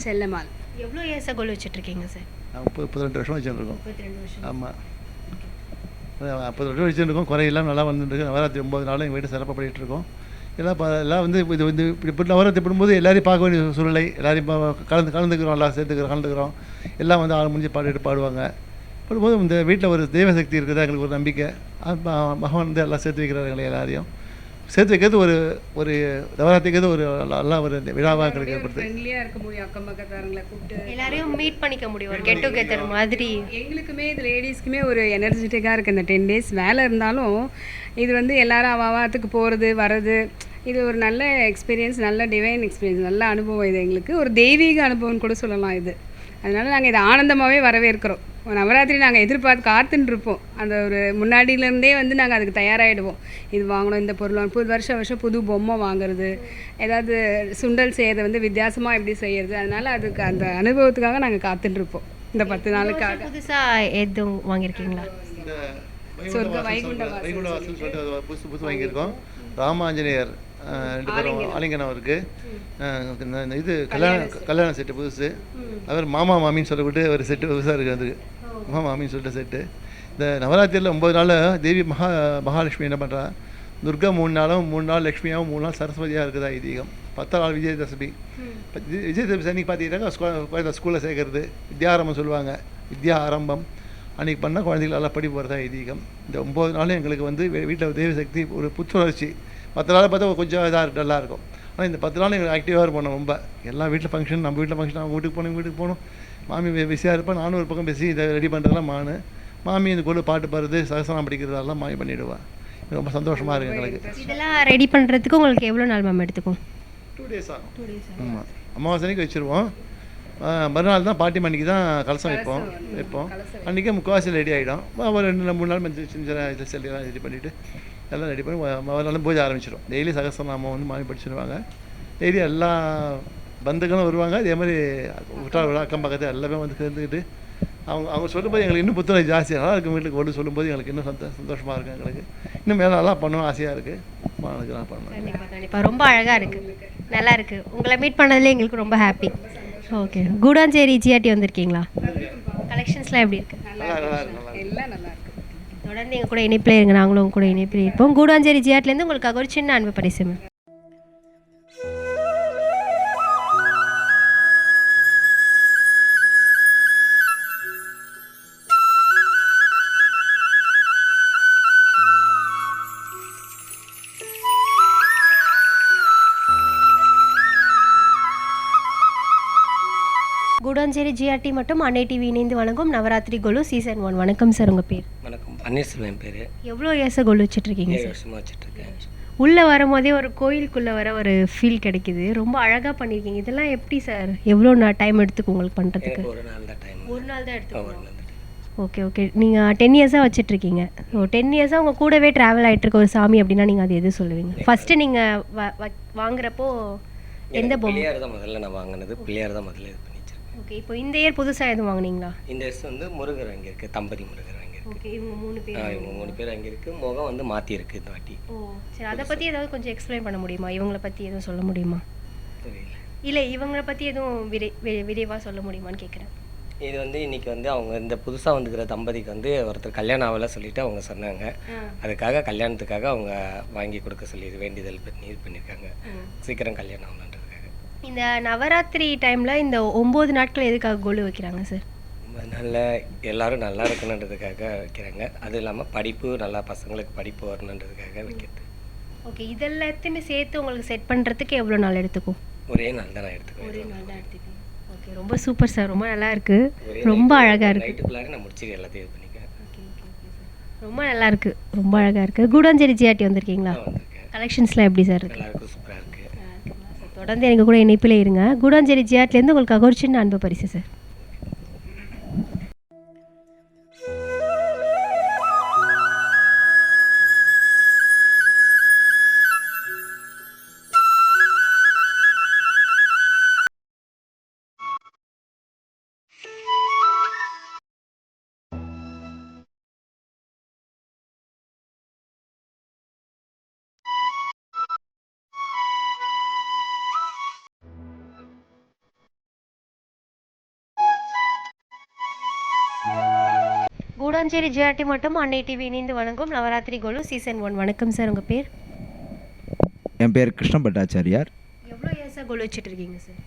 செல்லம்மாள். எவ்வளோ இயர்ஸாக கொலு வச்சுட்ருக்கீங்க சார்? 32 வருஷம் வச்சுருக்கோம். 32 வருஷம். ஆமாம், 32 வச்சுருக்கோம். குறையெல்லாம் நல்லா வந்துருக்கு. நவராத்திரி 9 நாளும் எங்கள் வீட்டு சிறப்பாக பண்ணிகிட்ருக்கோம். எல்லாம் வந்து இது வந்து இப்படி நவராத்திரி பண்ணும்போது எல்லாரையும் பார்க்க வேண்டிய சூழ்நிலை. எல்லாரையும் கலந்துக்கிறோம், எல்லாம் கலந்துக்கிறோம். எல்லாம் வந்து ஆள் முடிஞ்சு பாடுவாங்க. போது இந்த வீட்டில் ஒரு தெய்வ சக்தி இருக்குது, எங்களுக்கு ஒரு நம்பிக்கை. மகன் வந்து எல்லாம் சேர்த்து வைக்கிறாரு, எங்களை எல்லாரையும் சேர்த்து வைக்கிறது ஒரு நவராத்திரிக்கு ஒரு நல்லா ஒரு விழாவாக எங்களுக்கு ஏற்படுது. ஃப்ரெண்ட்லியாக இருக்க முடியும், அக்கம் பக்கத்தாரங்களை கூப்பிட்டு எல்லாரையும் மீட் பண்ணிக்க முடியும், ஒரு கெட் டுகெதர் மாதிரி. எங்களுக்குமே இது லேடிஸ்க்குமே ஒரு எனர்ஜெட்டிக்காக இருக்குது. இந்த 10 days வேலை இருந்தாலும் இது வந்து எல்லாரும் அவாத்துக்கு போகிறது வர்றது, இது ஒரு நல்ல எக்ஸ்பீரியன்ஸ், நல்ல டிவைன் எக்ஸ்பீரியன்ஸ், நல்ல அனுபவம். இது எங்களுக்கு ஒரு தெய்வீக அனுபவம்னு கூட சொல்லலாம் இது. அதனால் நாங்கள் இதை ஆனந்தமாகவே வரவேற்கிறோம். நவராத்திரி நாங்கள் எதிர்பார்த்து காத்துன்னு இருப்போம். அந்த ஒரு முன்னாடியிலேருந்தே வந்து நாங்கள் அதுக்கு தயாராகிடுவோம். இது வாங்கணும், இந்த பொருள் வாங்கணும், வருஷம் புது பொம்மை வாங்குறது, ஏதாவது சுண்டல் செய்யறது வந்து வித்தியாசமாக எப்படி செய்யறது. அதனால் அதுக்கு அந்த அனுபவத்துக்காக நாங்கள் காத்துட்டு இருப்போம் இந்த 10 நாளுக்காக. புதுசாக எதுவும் வாங்கியிருக்கீங்களா? வைகுண்டவாசல் சொல்லிட்டு புதுசு வாங்கியிருக்கோம். ராமாஞ்சநேயர் 2 பேரும் ஆலிங்கனம் இருக்குது. இது கல்யாண செட்டு புதுசு. அவர் மாமா மாமின்னு சொல்லக்கூட்டு ஒரு செட்டு புதுசாக இருக்குது. அது மாமா மாமின்னு சொல்லிட்டு செட்டு. இந்த நவராத்திரியில் 9 நாள் தேவி மகாலட்சுமி என்ன பண்ணுறா, துர்கா 3 நாளும் 3 நாள் லக்ஷ்மியாகவும் 3 நாள் சரஸ்வதியாக இருக்குதா ஐதீகம். 10 நாள் விஜயதசமி. விஜயதசமி அன்றைக்கி பார்த்தீங்கன்னாக்கா ஸ்கூலில் சேர்க்கறது, வித்யாரம்பம் சொல்லுவாங்க, வித்யா ஆரம்பம் அன்றைக்கி பண்ணால் குழந்தைகள் நல்லா படிப்பு வரதா ஐதீகம். இந்த 9 நாளும் எங்களுக்கு வந்து வீட்டில் தெய்வ சக்தி ஒரு புத்துணர்ச்சி. 10 நாள் பார்த்தா கொஞ்சம் டல்லாக இருக்கும். ஆனால் இந்த 10 நாள் எங்களுக்கு ஆக்டிவாக இருப்போம். ரொம்ப எல்லா வீட்டில் ஃபங்க்ஷன், நம்ம வீட்டில் ஃபங்க்ஷன், அவங்க வீட்டுக்கு போகணும். மாமி பிஸியாக இருப்பேன், நானும் ஒரு பக்கம் பிஸி. இதை ரெடி பண்ணுறதுலாம் மாமி இந்த கூட பாட்டு பாடுறது, சகசனம் படிக்கிறதெல்லாம் மாமி பண்ணிவிடுவேன். ரொம்ப சந்தோஷமாக இருக்குது எங்களுக்கு. இதெல்லாம் ரெடி பண்ணுறதுக்கு உங்களுக்கு எவ்வளோ நாள் மேம் எடுத்துக்கும்? 2 days ஆகும். ஆமாம், அமாவாசனைக்கு வச்சுருவோம். மறுநாள் தான் பாட்டி மணிக்கு தான் கலசம் வைப்போம். அன்றைக்கி முக்கால்வாசி ரெடி ஆகிடும். ஒரு 2-3 நாள் சின்ன செல்லாம் ரெடி பண்ணிவிட்டு எல்லாம் ரெடி பண்ணி மறுநாளும் பூஜை ஆரம்பிச்சிடும். டெய்லி சகசரநாமம் வந்து மாமி படிச்சுடுவாங்க. டெய்லி எல்லா பந்துகளும் வருவாங்க. அதே மாதிரி விழா அக்கம் பக்கத்தில் எல்லாமே வந்து சேர்ந்துக்கிட்டு அவங்க சொல்லும்போது எங்களுக்கு இன்னும் புத்துணர்ச்சி ஜாஸ்தியாக நல்லா இருக்கும். வீட்டுக்கு ஒன்று சொல்லும்போது எங்களுக்கு இன்னும் சந்தோஷமாக இருக்கும். எங்களுக்கு இன்னும் மேலே நல்லா பண்ணணும் ஆசையாக இருக்குது. நான் பண்ணணும். கண்டிப்பாக ரொம்ப அழகாக இருக்குது, நல்லா இருக்குது. உங்களை மீட் பண்ணதுலேயே எங்களுக்கு ரொம்ப ஹாப்பி. ஓகே, கூடாஞ்சேரி ஜிஆர்டி வந்திருக்கீங்களா? கலெக்ஷன்ஸ்லாம் எப்படி இருக்குது? எல்லாம் நல்லா இருக்குது. தொடர்ந்து எங்கள் கூட இணைப்பில் இருங்க, நாங்களும் கூட இணைப்பில் இருப்போம். கூடாஞ்சேரி ஜிஆர்டிலேருந்து உங்களுக்காக ஒரு சின்ன அன்பு பரிசு மேம். கூடாஞ்சேரி ஜிஆர்டி மற்றும் அன்னை டிவி இணைந்து வழங்கும் நவராத்திரி கோலு சீசன் 1. வணக்கம் சார், உங்கள் பேர்? வணக்கம், பன்னீர்செல்வம் பேர். எவ்வளோ இயர்ஸாக கோலு வச்சுட்ருக்கீங்க 7 சார்? வருஷமாக வச்சுட்ருக்கேன். உள்ளே வரும்போதே ஒரு கோயிலுக்குள்ளே வர ஒரு ஃபீல் கிடைக்குது. ரொம்ப அழகாக பண்ணியிருக்கீங்க. இதெல்லாம் எப்படி சார், எவ்வளோ டைம் எடுத்துக்கும் உங்களுக்கு பண்ணுறதுக்கு? ஒரு நாள் தான் டைம். ஒரு நாள் தான் எடுத்துக்கும். ஒரு நாள் தான். Okay okay. நீங்கள் 10 இயர்ஸாக வச்சுட்ருக்கீங்க. ஸோ 10 இயர்ஸாக உங்கள் கூடவே ட்ராவல் ஆகிட்டுருக்க ஒரு சாமி அப்படின்னா நீங்கள் அது எது சொல்லுவீங்க? ஃபஸ்ட்டு நீங்கள் வாங்குறப்போ எந்த பொம்மை? பிள்ளையார் தான் முதல்ல நான் வாங்கினது. பிள்ளையார் தான் முதல்ல இது பண்ணி வச்சிருக்கேன். ஓகே. இப்போ இந்த இயர் புதுசாக எதுவும் வாங்குனீங்களா? இந்த வருஷம் வந்து முருகர் வாங்கியிருக்கு, தம்பதி முருகர் வாங்கியிருக்கு. ஓகே. இவங்க 3 பேர். இவங்க 3 பேர் வாங்கியிருக்கு. முகம் வந்து மாற்றிருக்கு இந்த வாட்டி. ஓ சரி. அதை பற்றி ஏதாவது கொஞ்சம் எக்ஸ்பிளைன் பண்ண முடியுமா? இவங்களை பற்றி எதுவும் சொல்ல முடியுமா? தெரியல. இல்லை, இவங்களை பற்றி எதுவும் விரைவாக சொல்ல முடியுமான்னு கேட்குறேன். இது வந்து இன்னைக்கு வந்து அவங்க இந்த புதுசாக வந்துக்கிற தம்பதிக்கு வந்து ஒருத்தர் கல்யாணம் ஆகலை சொல்லிட்டு அவங்க சொன்னாங்க. அதுக்காக கல்யாணத்துக்காக அவங்க வாங்கி கொடுக்க சொல்லி வேண்டியதல் பண்ணி இது பண்ணியிருக்காங்க. சீக்கிரம் கல்யாணம் ஆகணுன்றதுக்காக. இந்த நவராத்திரி டைமில் இந்த 9 நாட்கள் எதுக்காக கோலு வைக்கிறாங்க சார்? நல்ல எல்லாரும் நல்லா இருக்கணுன்றதுக்காக வைக்கிறாங்க. அதுவும் இல்லாமல் படிப்பு நல்லா, பசங்களுக்கு படிப்பு வரணுன்றதுக்காக வைக்கிறது. ஓகே. இதெல்லாத்தையுமே சேர்த்து உங்களுக்கு செட் பண்ணுறதுக்கு எவ்வளோ நாள் எடுத்துக்கும்? ஒரே நாள் தான் நான் எடுத்துக்குவேன். ஒரே நாள் தான் எடுத்துக்கேன். ஓகே. ரொம்ப சூப்பர் சார், ரொம்ப நல்லா இருக்குது, ரொம்ப அழகாக இருக்குது. நைட்டுக்குள்ளாக நான் முடிச்சு எல்லாத்தையும் இது பண்ணிக்கிறேன். ஓகே ஓகே ஓகே சார், ரொம்ப நல்லா இருக்குது, ரொம்ப அழகாக இருக்குது. கூடாஞ்சேரி ஜிஆர்டி வந்திருக்கீங்களா? கலெக்ஷன்ஸ்லாம் எப்படி சார் இருக்குது? நல்லா இருக்குது, சூப்பராக இருக்குது. தொடர்ந்து எனக்கு கூட இணைப்பில் இருங்க. கூடாஞ்சேரி ஜிஆர்டிலேருந்து உங்களுக்காக ஒரு சின்ன அன்பு பரிசு சார். கூடாஞ்சேரி ஜிஆர்டி மற்றும் அன்னை டிவி இணைந்து வழங்கும் நவராத்திரி கோலு சீசன் 1. வணக்கம் சார், உங்கள் பேர்? என் பேர் கிருஷ்ண பட்டாச்சாரியார். எவ்வளோ இயர்ஸாக கோலு வச்சுட்டு இருக்கீங்க சார்?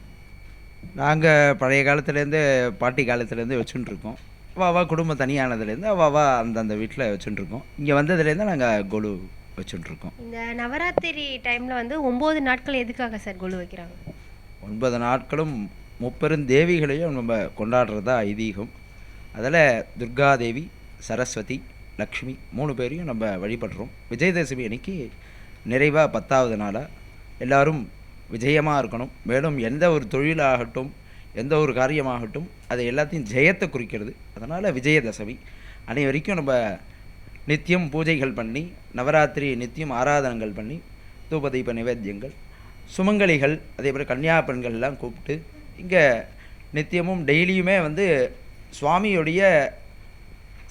நாங்கள் பழைய காலத்துலேருந்து, பாட்டி காலத்துலேருந்து வச்சுட்டுருக்கோம். அவாவா குடும்பம் தனியானதுலேருந்து அவாவா அந்தந்த வீட்டில் வச்சுட்டுருக்கோம். இங்கே வந்ததுலேருந்து நாங்கள் கோலு வச்சுட்டுருக்கோம். இந்த நவராத்திரி டைமில் வந்து 9 நாட்கள் எதுக்காக சார் கோலு வைக்கிறாங்க? 9 நாட்களும் முப்பெரும் தேவிகளையும் நம்ம கொண்டாடுறதா ஐதீகம். அதில் துர்காதேவி, சரஸ்வதி, லக்ஷ்மி 3 பேரையும் நம்ம வழிபடுறோம். விஜயதசமி அன்னைக்கு நிறைவாக 10வது நாளாக எல்லோரும் விஜயமாக இருக்கணும். மேலும் எந்த ஒரு தொழிலாகட்டும், எந்த ஒரு காரியமாகட்டும், அது எல்லாத்தையும் ஜெயத்தை குறிக்கிறது. அதனால் விஜயதசமி அனைவரைக்கும் நம்ம நித்தியம் பூஜைகள் பண்ணி, நவராத்திரி நித்தியம் ஆராதனங்கள் பண்ணி, தூபதீப நிவேத்தியங்கள், சுமங்கலிகள், அதே போல் கன்னியா பெண்கள்லாம் கூப்பிட்டு இங்கே நித்தியமும் டெய்லியுமே வந்து சுவாமியுடைய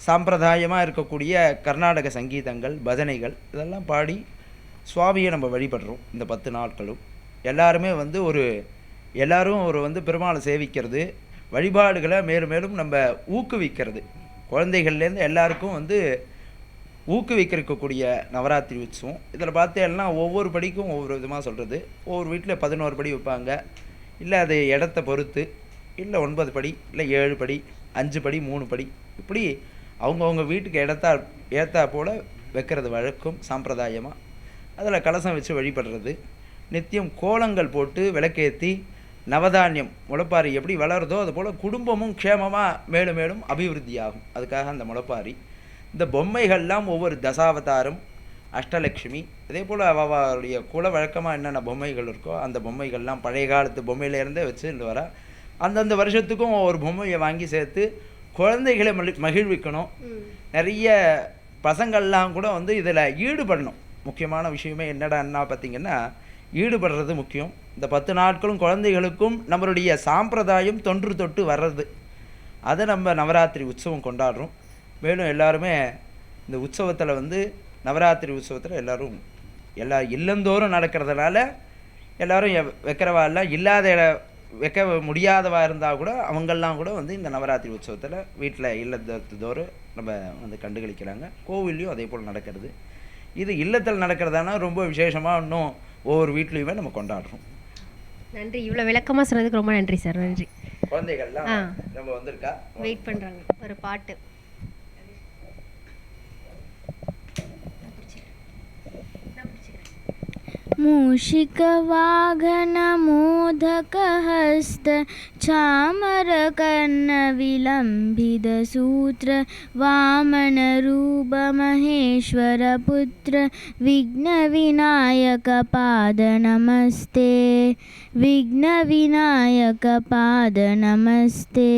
சாம்பிரதாயமாக இருக்கக்கூடிய கர்நாடக சங்கீதங்கள், பஜனைகள் இதெல்லாம் பாடி சுவாமியை நம்ம வழிபடுறோம். இந்த 10 நாட்களும் எல்லாருமே வந்து எல்லாரும் வந்து பெருமாளை சேவிக்கிறது, வழிபாடுகளை மேலும் மேலும் நம்ம ஊக்குவிக்கிறது. குழந்தைகள்லேருந்து எல்லாருக்கும் வந்து ஊக்குவிக்கக்கூடிய நவராத்திரி உற்சவம். இதில் பார்த்தேன்னா ஒவ்வொரு படிக்கும் ஒவ்வொரு விதமாக சொல்கிறது. ஒவ்வொரு வீட்டில் 11 படி வைப்பாங்க, இல்லை அது இடத்த பொறுத்து, இல்லை 9 படி, இல்லை 7 படி, 5 படி, 3 படி, இப்படி அவங்கவுங்க வீட்டுக்கு ஏற்றா போல் வைக்கிறது வழக்கம் சாம்பிரதாயமாக. அதில் கலசம் வச்சு வழிபடுறது, நித்தியம் கோலங்கள் போட்டு விளக்கேற்றி, நவதானியம் முளைப்பாரி எப்படி வளருதோ அதுபோல் குடும்பமும் க்ஷேமமாக மேலும் மேலும் அபிவிருத்தி ஆகும். அதுக்காக அந்த முளைப்பாரி. இந்த பொம்மைகள்லாம் ஒவ்வொரு தசாவதாரம், அஷ்டலக்ஷ்மி, அதே போல் அவருடைய குல வழக்கமாக என்னென்ன பொம்மைகள் இருக்கோ அந்த பொம்மைகள்லாம் பழைய காலத்து பொம்மையிலேருந்தே வச்சுட்டு வர அந்தந்த வருஷத்துக்கும் ஒவ்வொரு பொம்மையை வாங்கி சேர்த்து குழந்தைகளை மகிழ்விக்கணும். நிறைய பசங்கள்லாம் கூட வந்து இதில் ஈடுபடணும். முக்கியமான விஷயமே என்னடான்னா பார்த்திங்கன்னா, ஈடுபடுறது முக்கியம். இந்த 10 நாட்களும் குழந்தைகளுக்கும் நம்மளுடைய சாம்பிரதாயம் தொன்று தொட்டு வர்றது, அதை நம்ம நவராத்திரி உற்சவம் கொண்டாடுறோம். மேலும் எல்லாருமே இந்த உற்சவத்தில் வந்து நவராத்திரி உற்சவத்தில் எல்லோரும் இல்லந்தோறும் நடக்கிறதுனால எல்லோரும் வைக்கிறவா எல்லாம் இல்லாத வைக்க முடியாதவா இருந்தால் கூட அவங்கெல்லாம் கூட வந்து இந்த நவராத்திரி உற்சவத்தில் வீட்டில் இல்லத்தோறும் நம்ம வந்து கண்டுகளிக்கிறாங்க. கோவில்லையும் அதே போல் நடக்கிறது. இது இல்லத்தில் நடக்கிறதானா ரொம்ப விசேஷமாக இன்னும் ஒவ்வொரு வீட்லேயுமே நம்ம கொண்டாடுறோம். நன்றி, இவ்வளோ விளக்கமாக சொன்னதுக்கு ரொம்ப நன்றி சார். நன்றி. குழந்தைகள்லாம் நம்ம வந்திருக்கா, வெயிட் பண்ணுறாங்க ஒரு பாட்டு. मूषिकवाहनमोदकहस्त चामरकर्णविलम्बितसूत्र वामनरूपमहेश्वरपुत्र विघ्नविनायकपाद नमस्ते विघ्नविनायकपाद नमस्ते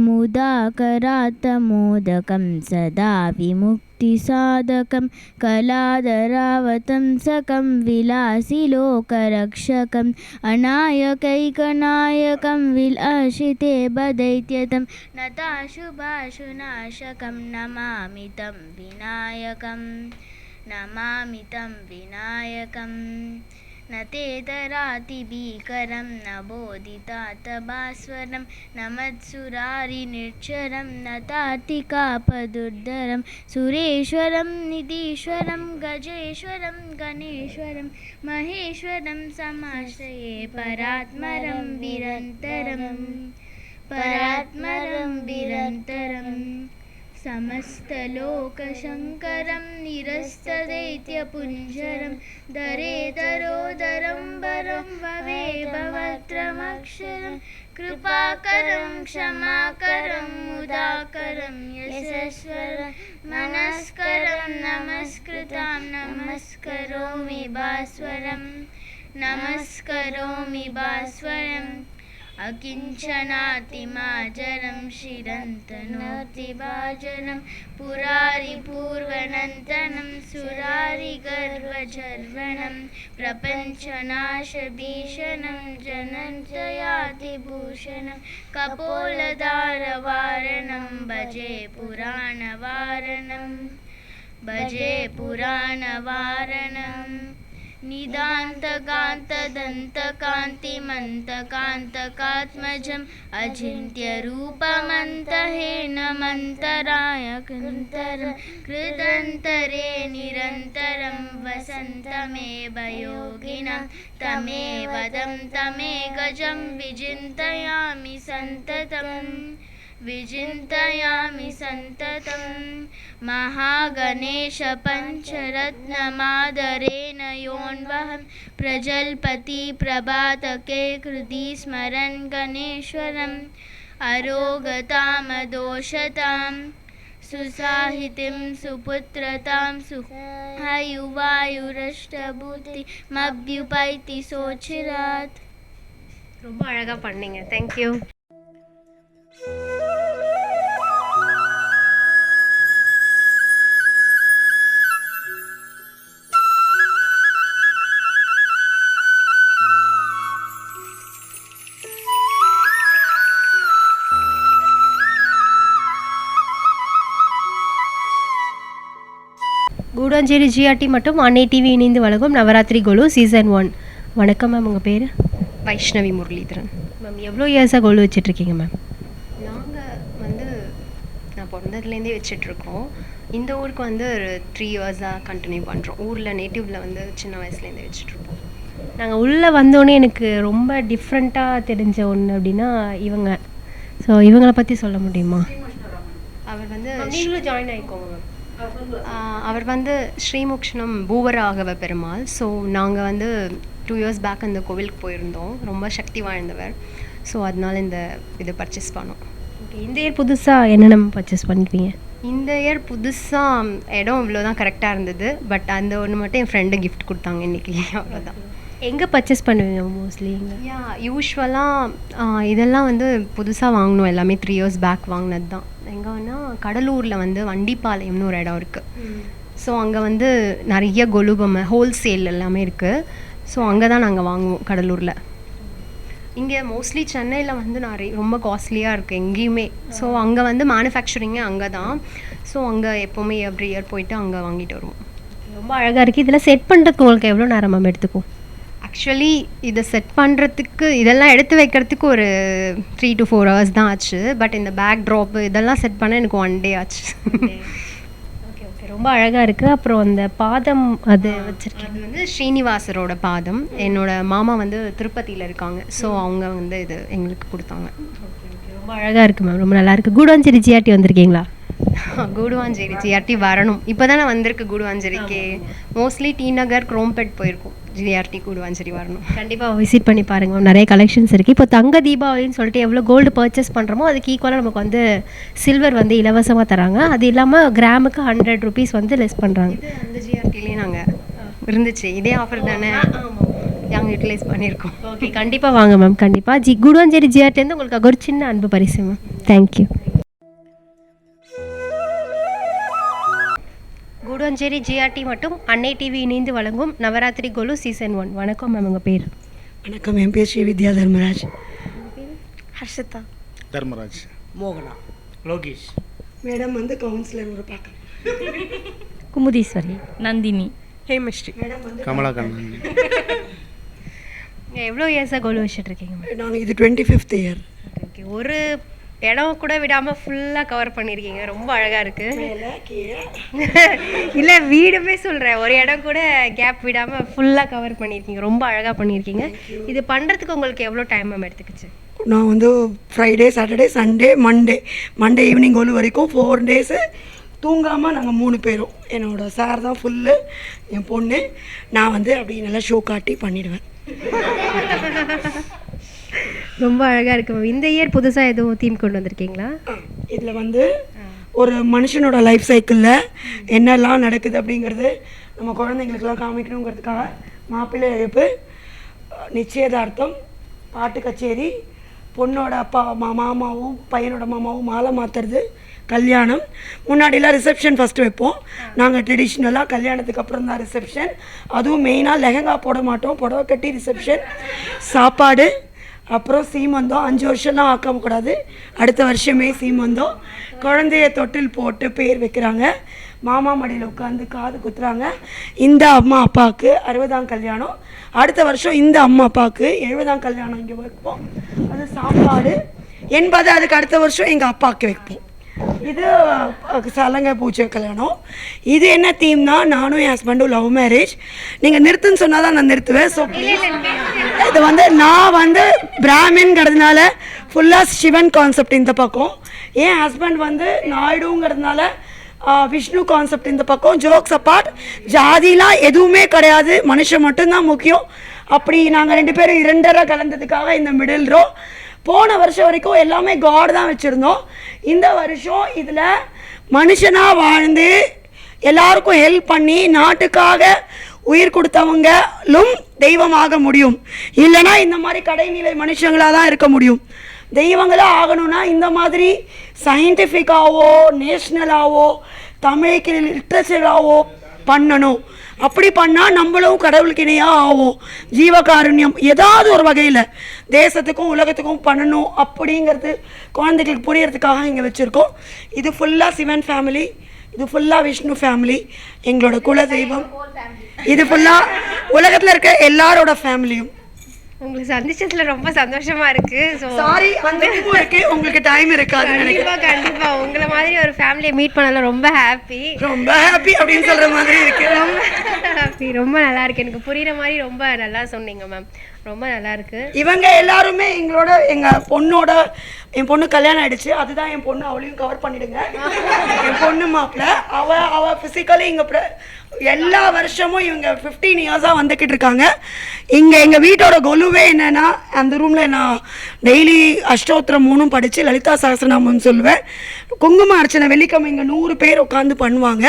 मुदाकरातमोदकं सदा विमुक्तिसाधकं कलाधरावतंसकं विलासिलोकरक्षकम् अनायकैकनायकं विलासिते बदैत्यतं नताशुभाशुनाशकं नमामि तं विनायकम् न तेतरातिभीकरं न बोधितातभास्वरं न मत्सुरारिनिर्झरं न तार्तिकापदुर्धरं सुरेश्वरं निधीश्वरं गजेश्वरं गणेश्वरं महेश्वरं समाश्रये परात्मरं विरन्तरं समस्तलोकशङ्करं निरस्तदैत्यपुञ्जरं दरेदरोदरं वरं भवे भवत्रमक्षरं कृपाकरं क्षमाकरं मुदाकरं यशस्वरं मनस्करं नमस्कृतां नमस्करोमि भास्वरम् अकिञ्चनातिमाजरं शिरन्तनोतिभाजनं पुरारिपूर्वनन्तनं सुरारिगर्वजर्वणं प्रपञ्चनाशभीषणं जनन्तयातिभूषणं कपोलधारवारणं भजे पुराणवारणम् निदान्तकान्तदन्तकान्तिमन्तकान्तकात्मजम् अचिन्त्यरूपमन्तहेनमन्तरायकन्तरं कृदन्तरे निरन्तरं वसन्तमेव योगिनं तमेवदं तमेकजं विचिन्तयामि सन्ततं महागणेशपञ्चरत्नमादरेण योऽन्वहं प्रजल्पति प्रभातके हृदि स्मरन् गणेश्वरम् अरोगतामदोषतां सुसाहितिं सुपुत्रतां सुहायुवायुरष्टभूतिमभ्युपैति सोचिरात्. ரொம்ப அழகாக பண்ணீங்க. தேங்க்யூ. கூடாஞ்சேரி ஜிஆர்டி மற்றும் அன்னை டிவி இணைந்து வழங்கும் நவராத்திரி கோலு சீசன் 1. வணக்கம் மேம், உங்கள் பேர்? வைஷ்ணவி முரளிதரன். மேம், எவ்வளோ இயர்ஸாக கோலு வச்சிட்ருக்கீங்க மேம்? நாங்கள் வந்து நான் பிறந்ததுலேருந்தே வச்சிட்ருக்கோம். இந்த ஊருக்கு வந்து ஒரு 3 இயர்ஸாக கண்டினியூ பண்ணுறோம். ஊரில் நேட்டிவில் வந்து சின்ன வயசுலேருந்தே வச்சிட்ருப்போம். நாங்கள் உள்ளே வந்தோடனே எனக்கு ரொம்ப டிஃப்ரெண்ட்டாக தெரிஞ்ச ஒன்று அப்படின்னா இவங்க. ஸோ இவங்களை பற்றி சொல்ல முடியுமா? அவர் வந்து நீங்களும் ஜாயின் ஆகிக்கோங்க மேம். அவர் வந்து ஸ்ரீமுக்ஷணம் பூவராகவ பெருமாள். ஸோ நாங்கள் வந்து 2 இயர்ஸ் பேக் அந்த கோவிலுக்கு போயிருந்தோம். ரொம்ப சக்தி வாய்ந்தவர். ஸோ அதனால இந்த இது பர்ச்சேஸ் பண்ணோம். ஓகே, இந்த இயர் புதுசாக என்னென்ன பர்ச்சேஸ் பண்ணிருக்கீங்க? இந்த இயர் புதுசாக இடம் இவ்வளோ தான் கரெக்டாக இருந்தது. பட் அந்த ஒன்று மட்டும் என் ஃப்ரெண்டு கிஃப்ட் கொடுத்தாங்க இன்றைக்கி. அவ்வளோதான். எங்கே பர்ச்சேஸ் பண்ணுவீங்க மோஸ்ட்லி? யா, யூஸ்வலாக இதெல்லாம் வந்து புதுசாக வாங்கணும். எல்லாமே 3 இயர்ஸ் பேக் வாங்கினது தான். எங்கன்னா கடலூரில் வந்து வண்டிப்பாளையம்னு ஒரு இடம் இருக்குது. ஸோ அங்கே வந்து நிறைய கொலுபொம்மை ஹோல்சேல் எல்லாமே இருக்குது. ஸோ அங்கே தான் நாங்கள் வாங்குவோம் கடலூரில். இங்கே மோஸ்ட்லி சென்னையில் வந்து ரொம்ப காஸ்ட்லியாக இருக்குது எங்கேயுமே. ஸோ அங்கே வந்து மேனுஃபேக்சரிங்கே அங்கே தான். ஸோ அங்கே எப்போவுமே எவ்ரி இயர் போயிட்டு அங்கே வாங்கிட்டு வருவோம். ரொம்ப அழகாக இருக்குது. இதெல்லாம் செட் பண்ணுறதுக்கு உங்களுக்கு எவ்வளோ நேரம் மேம் எடுத்துக்கும்? ஆக்சுவலி இதை செட் பண்ணுறதுக்கு இதெல்லாம் எடுத்து வைக்கிறதுக்கு ஒரு 3 to 4 hours தான் ஆச்சு. பட் இந்த பேக் ட்ராப்பு இதெல்லாம் செட் பண்ண எனக்கு 1 day ஆச்சு. ஓகே ஓகே, ரொம்ப அழகாக இருக்குது. அப்புறம் அந்த பாதம் அது வச்சுருக்கேன். அது வந்து ஸ்ரீனிவாசரோட பாதம். என்னோட மாமா வந்து திருப்பதியில் இருக்காங்க. ஸோ அவங்க வந்து இது எங்களுக்கு கொடுத்தாங்க. ரொம்ப அழகாக இருக்குது மேம், ரொம்ப நல்லா இருக்குது. கூடாஞ்சேரி ஜிஆர்டி வந்திருக்கீங்களா? கூடுவாஞ்சேரி ஜிஆர்டி வரணும். இப்போ தானே வந்திருக்கு கூடுவாஞ்சேரிக்கு. மோஸ்ட்லி டி நகர், குரோம்பேட் போயிருக்கும். ஜிஆர்டி கூடுவாஞ்சேரி வரணும். கண்டிப்பாக விசிட் பண்ணி பாருங்க, நிறைய கலெக்ஷன்ஸ் இருக்குது. இப்போ தங்க தீபாவளின்னு சொல்லிட்டு எவ்வளோ கோல்டு பர்ச்சேஸ் பண்ணுறோமோ அதுக்கு ஈக்குவலாக நமக்கு வந்து சில்வர் வந்து இலவசமாக தராங்க. அது இல்லாமல் கிராமுக்கு 100 rupees வந்து லெஸ் பண்ணுறாங்க. அந்த ஜிஆர்டிலேயே நாங்கள் இருந்துச்சு, இதே ஆஃபர் தானே நாங்கள் யூட்டிலைஸ் பண்ணியிருக்கோம். ஓகே, கண்டிப்பாக வாங்க மேம். கண்டிப்பாக கூடுவாஞ்சேரி ஜிஆர்டிலேருந்து உங்களுக்காக ஒரு சின்ன அன்பு பரிசு மேம். தேங்க்யூ. கூடுவாஞ்சேரி ஜிஆர்டி மற்றும் அன்னை டிவி இணைந்து வழங்கும் நவராத்திரி கொலு சீசன் 1. வணக்கம் மேம், உங்கள் பேர்? வணக்கம், என் பேர் ஸ்ரீ வித்யா தர்மராஜ். ஹர்ஷிதா. தர்மராஜ். மோகனா. லோகேஷ். மேடம் வந்து கவுன்சிலர் ஒரு பார்க்கலாம். குமுதீஸ்வரி. நந்தினி. ஹேமஸ்ரீ. மேடம் வந்து கமலாகண்ணன். எவ்வளோ இயர்ஸாக கோல் வச்சுட்ருக்கீங்க மேம்? நாங்கள் இது 25th இயர். ஓகே, ஒரு இடம் கூட விடாமல் ஃபுல்லாக கவர் பண்ணியிருக்கீங்க, ரொம்ப அழகாக இருக்குது. இல்லை, வீடுமே சொல்கிறேன், ஒரு இடம் கூட கேப் விடாமல் ஃபுல்லாக கவர் பண்ணியிருக்கீங்க, ரொம்ப அழகாக பண்ணியிருக்கீங்க. இது பண்ணுறதுக்கு உங்களுக்கு எவ்வளோ டைம் மேம் எடுத்துக்கிச்சு? நான் வந்து Friday, Saturday, Sunday, Monday evening ஒரு வரைக்கும் 4 days தூங்காமல் நாங்கள் 3 பேரும், என்னோடய சார் தான் ஃபுல்லு, என் பொண்ணு, நான் வந்து அப்படி நல்லா ஷோ காட்டி பண்ணிடுவேன். ரொம்ப அழகாக இருக்கு மேம். இந்த இயர் புதுசாக எதுவும் தீம் கொண்டு வந்திருக்கீங்களா? இதில் வந்து ஒரு மனுஷனோட லைஃப் சைக்கிளில் என்னெல்லாம் நடக்குது அப்படிங்கிறது நம்ம குழந்தைங்களுக்கெல்லாம் காமிக்கணுங்கிறதுக்காக மாப்பிள்ளை இழப்பு, நிச்சயதார்த்தம், பாட்டு கச்சேரி, பொண்ணோட அப்பா மாமாவும் பையனோட மாமாவும் மாலை மாற்றுறது, கல்யாணம். முன்னாடிலாம் ரிசப்ஷன் ஃபஸ்ட்டு வைப்போம், நாங்கள் ட்ரெடிஷ்னலாக கல்யாணத்துக்கு அப்புறம் தான் ரிசப்ஷன். அதுவும் மெயினாக லெஹங்கா போட மாட்டோம், புடவை கட்டி ரிசப்ஷன், சாப்பாடு, அப்புறம் சீமந்தம். 5 வருஷம்லாம் ஆக்கக்கூடாது, அடுத்த வருஷமே சீமந்தம். குழந்தைய தொட்டில் போட்டு பேர் வைக்கிறாங்க, மாமா மடியில் உட்காந்து காது குத்துறாங்க. இந்த அம்மா அப்பாவுக்கு 60ஆம் கல்யாணம், அடுத்த வருஷம் இந்த அம்மா அப்பாவுக்கு 70ஆம் கல்யாணம் இங்கே வைப்போம். அது சாப்பாடு 80, அதுக்கு அடுத்த வருஷம் எங்கள் அப்பாவுக்கு வைப்போம். இது சலங்கை பூஜை கல்யாணம். இது என்ன தீம்னா, நானும் என் ஹஸ்பண்டும் லவ் மேரேஜ். நீங்கள் நிறுத்துன்னு சொன்னால் தான் நான் நிறுத்துவேன். ஸோ இது வந்து நான் வந்து பிராமின்ங்கிறதுனால ஃபுல்லாக சிவன் கான்செப்ட் இந்த பக்கம், என் ஹஸ்பண்ட் வந்து நாயுடுங்கிறதுனால விஷ்ணு கான்செப்ட் இந்த பக்கம். ஜோக்ஸ் அப்பார்ட், ஜாதிலாம் எதுவுமே கிடையாது, மனுஷன் மட்டும்தான் முக்கியம். அப்படி நாங்கள் 2 பேரும் 2.5 கலந்ததுக்காக இந்த மிடில் ரோ. போன வருஷம் வரைக்கும் எல்லாமே காட் தான் வச்சுருந்தோம். இந்த வருஷம் இதில் மனுஷனாக வாழ்ந்து எல்லாருக்கும் ஹெல்ப் பண்ணி நாட்டுக்காக உயிர் கொடுத்தவங்களும் தெய்வமாக முடியும். இல்லைனா இந்த மாதிரி கடைநிலை மனுஷங்களாக தான் இருக்க முடியும். தெய்வங்களாக ஆகணும்னா இந்த மாதிரி சயின்டிஃபிக்காவோ நேஷ்னலாவோ தமிழுக்கு லிட்ரேச்சராகவோ பண்ணணும். அப்படி பண்ணால் நம்மளும் கடவுளுக்கு இணையாக ஆகும். ஜீவகாருண்யம் ஏதாவது ஒரு வகையில் தேசத்துக்கும் உலகத்துக்கும் பண்ணணும் அப்படிங்கிறது குழந்தைகளுக்கு புரியறதுக்காக இங்கே வச்சுருக்கோம். இது ஃபுல்லாக சிவன் ஃபேமிலி, இது ஃபுல்லாக விஷ்ணு ஃபேமிலி, எங்களோட குல தெய்வம். இது ஃபுல்லாக உலகத்தில் இருக்க எல்லாரோட ஃபேமிலியும். உங்களுக்கு சந்திச்சதுல ரொம்ப சந்தோஷமா இருக்கு. ஸோ சாரி, இருக்கு, உங்களுக்கு டைம் இருக்காது. கண்டிப்பா உங்களை மாதிரி ஒரு ஃபேமிலியை மீட் பண்ணல ரொம்ப ஹாப்பி அப்படின்னு சொல்ற மாதிரி இருக்கு. ரொம்ப ஹாப்பி, ரொம்ப நல்லா இருக்கு. எனக்கு புரியுற மாதிரி ரொம்ப நல்லா சொன்னீங்க மேம், ரொம்ப நல்லா இருக்கு. இவங்க எல்லாருமே எங்களோட, என் பொண்ணு கல்யாணம் ஆயிடுச்சு, அதுதான் என் பொண்ணு, அவளையும் கவர் பண்ணிடுங்க. என் பொண்ணு மாப்பிள்ள அவ பிசிக்கலி இங்க எல்லா வருஷமும் இவங்க 15 இயர்ஸாக வந்துக்கிட்டு இருக்காங்க. இங்கே எங்கள் வீட்டோட கொலுவே என்னென்னா, அந்த ரூமில் நான் டெய்லி அஷ்டோத்திரம் 3 படித்து லலிதா சகஸ்ரநாமம் சொல்லுவேன். குங்கும அர்ச்சனை வெள்ளிக்கிழமை இங்கே 100 பேர் உட்காந்து பண்ணுவாங்க.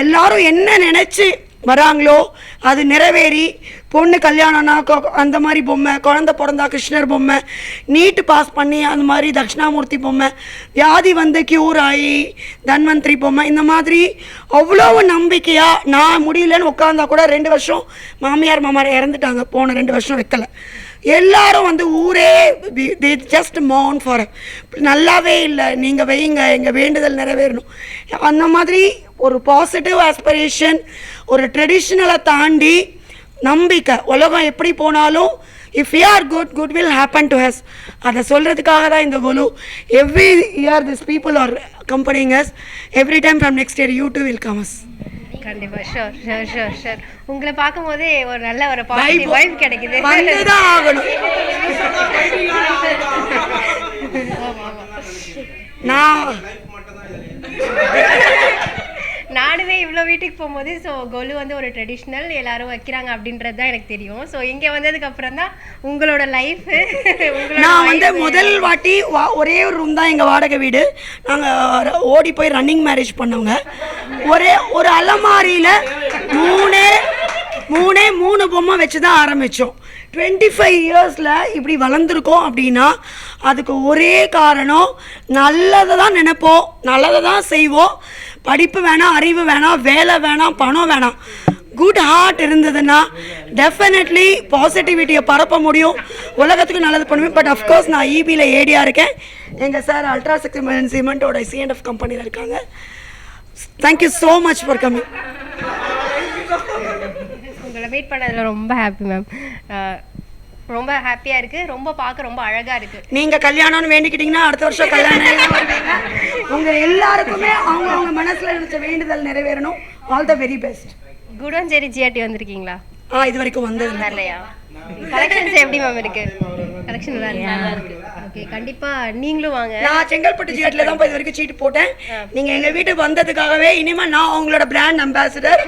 எல்லாரும் என்ன நினச்சி வராங்களோ அது நிறைவேறி, பொண்ணு கல்யாணம்னா அந்த மாதிரி பொம்மை, குழந்தை பிறந்தா கிருஷ்ணர் பொம்மை, நீட்டு பாஸ் பண்ணி அந்த மாதிரி தட்சிணாமூர்த்தி பொம்மை, வியாதி வந்து க்யூர் ஆகி தன்வந்திரி பொம்மை, இந்த மாதிரி அவ்வளோ நம்பிக்கையாக நான் முடியலன்னு உட்காந்தா கூட 2 வருஷம் மாமியார் மாமார் இறந்துட்டாங்க, போன 2 வருஷம் வைக்கல. எல்லாரும் வந்து ஊரே தே ஜஸ்ட் மவுன் ஃபார் நல்லாவே இல்லை, நீங்கள் வைங்க, எங்கள் வேண்டுதல் நிறைவேறணும். அந்த மாதிரி ஒரு பாசிட்டிவ் ஆஸ்பிரேஷன், ஒரு ட்ரெடிஷ்னலை தாண்டி நம்பிக்கை. உலகம் எப்படி போனாலும் if you are good, good will happen to us. அதை சொல்கிறதுக்காக தான் இந்த Golu. Every year this people are accompanying us. Every time from next year you too will come us. கண்டிப்பா, ஷோர். உங்களை பார்க்கும் போதே ஒரு நல்ல ஒரு பாசிட்டிவ் வைப் கிடைக்குது. வந்துதான் ஆகணும். நான் நானுமே இவ்வளோ வீட்டுக்கு போகும்போது ஸோ கொலு வந்து ஒரு ட்ரெடிஷ்னல் எல்லாரும் வைக்கிறாங்க அப்படின்றது தான் எனக்கு தெரியும். ஸோ இங்கே வந்ததுக்கப்புறம் தான் உங்களோட லைஃபு நான் வந்து முதல் வாட்டி ஒரே ஒரு ரூம் தான் எங்கள் வாடகை வீடு. நாங்கள் ஓடி போய் ரன்னிங் மேரேஜ் பண்ணவங்க. ஒரு அலமாரியில் மூணு பொம்மை வச்சு தான் ஆரம்பித்தோம். 25 இயர்ஸில் இப்படி வளர்ந்துருக்கோம் அப்படின்னா அதுக்கு ஒரே காரணம் நல்லதை தான் நினைப்போம், நல்லதை தான் செய்வோம். படிப்பு வேணாம், அறிவு வேணாம், வேலை வேணாம், பணம் வேணாம். குட் ஹார்ட் இருந்ததுன்னா டெஃபினெட்லி பாசிட்டிவிட்டியை பரப்ப முடியும், உலகத்துக்கு நல்லது பண்ணுவேன். பட் அஃப்கோர்ஸ் நான் இபியில் ஏடியாக இருக்கேன். எங்கள் சார் அல்ட்ராசெக் சிமெண்ட்டோட C&F கம்பெனியில் இருக்காங்க. Thank you so much for coming. உங்களை மீட் பண்ணதில் ரொம்ப ஹாப்பி மேம். ரொம்ப ஹாப்பியாக இருக்குது, ரொம்ப பார்க்க ரொம்ப அழகாக இருக்குது. நீங்கள் கல்யாணம்னு வேண்டிக்கிட்டிங்கன்னா அடுத்த வருஷம் கல்யாணம் உங்கள் எல்லாருக்குமே அவங்க மனசில் நினச்ச வேண்டுதல் நிறைவேறணும். All the very best. Guduvanchery GRT வந்திருக்கீங்களா? இது வரைக்கும் வந்தது இல்லையா? கலெக்ஷன்ஸ் எப்படி மேம் இருக்கு? கலெக்ஷன் நல்லா இருக்கு. ஓகே, கண்டிப்பா நீங்களும் வாங்க. நான் செங்கல்பட்டு ஜிஆர்டில தான் இது வரைக்கும் சீட்டு போட்டேன். நீங்க எங்க வீட்டுக்கு வந்ததுக்காகவே இனிமே நான் உங்களோட brand ambassador.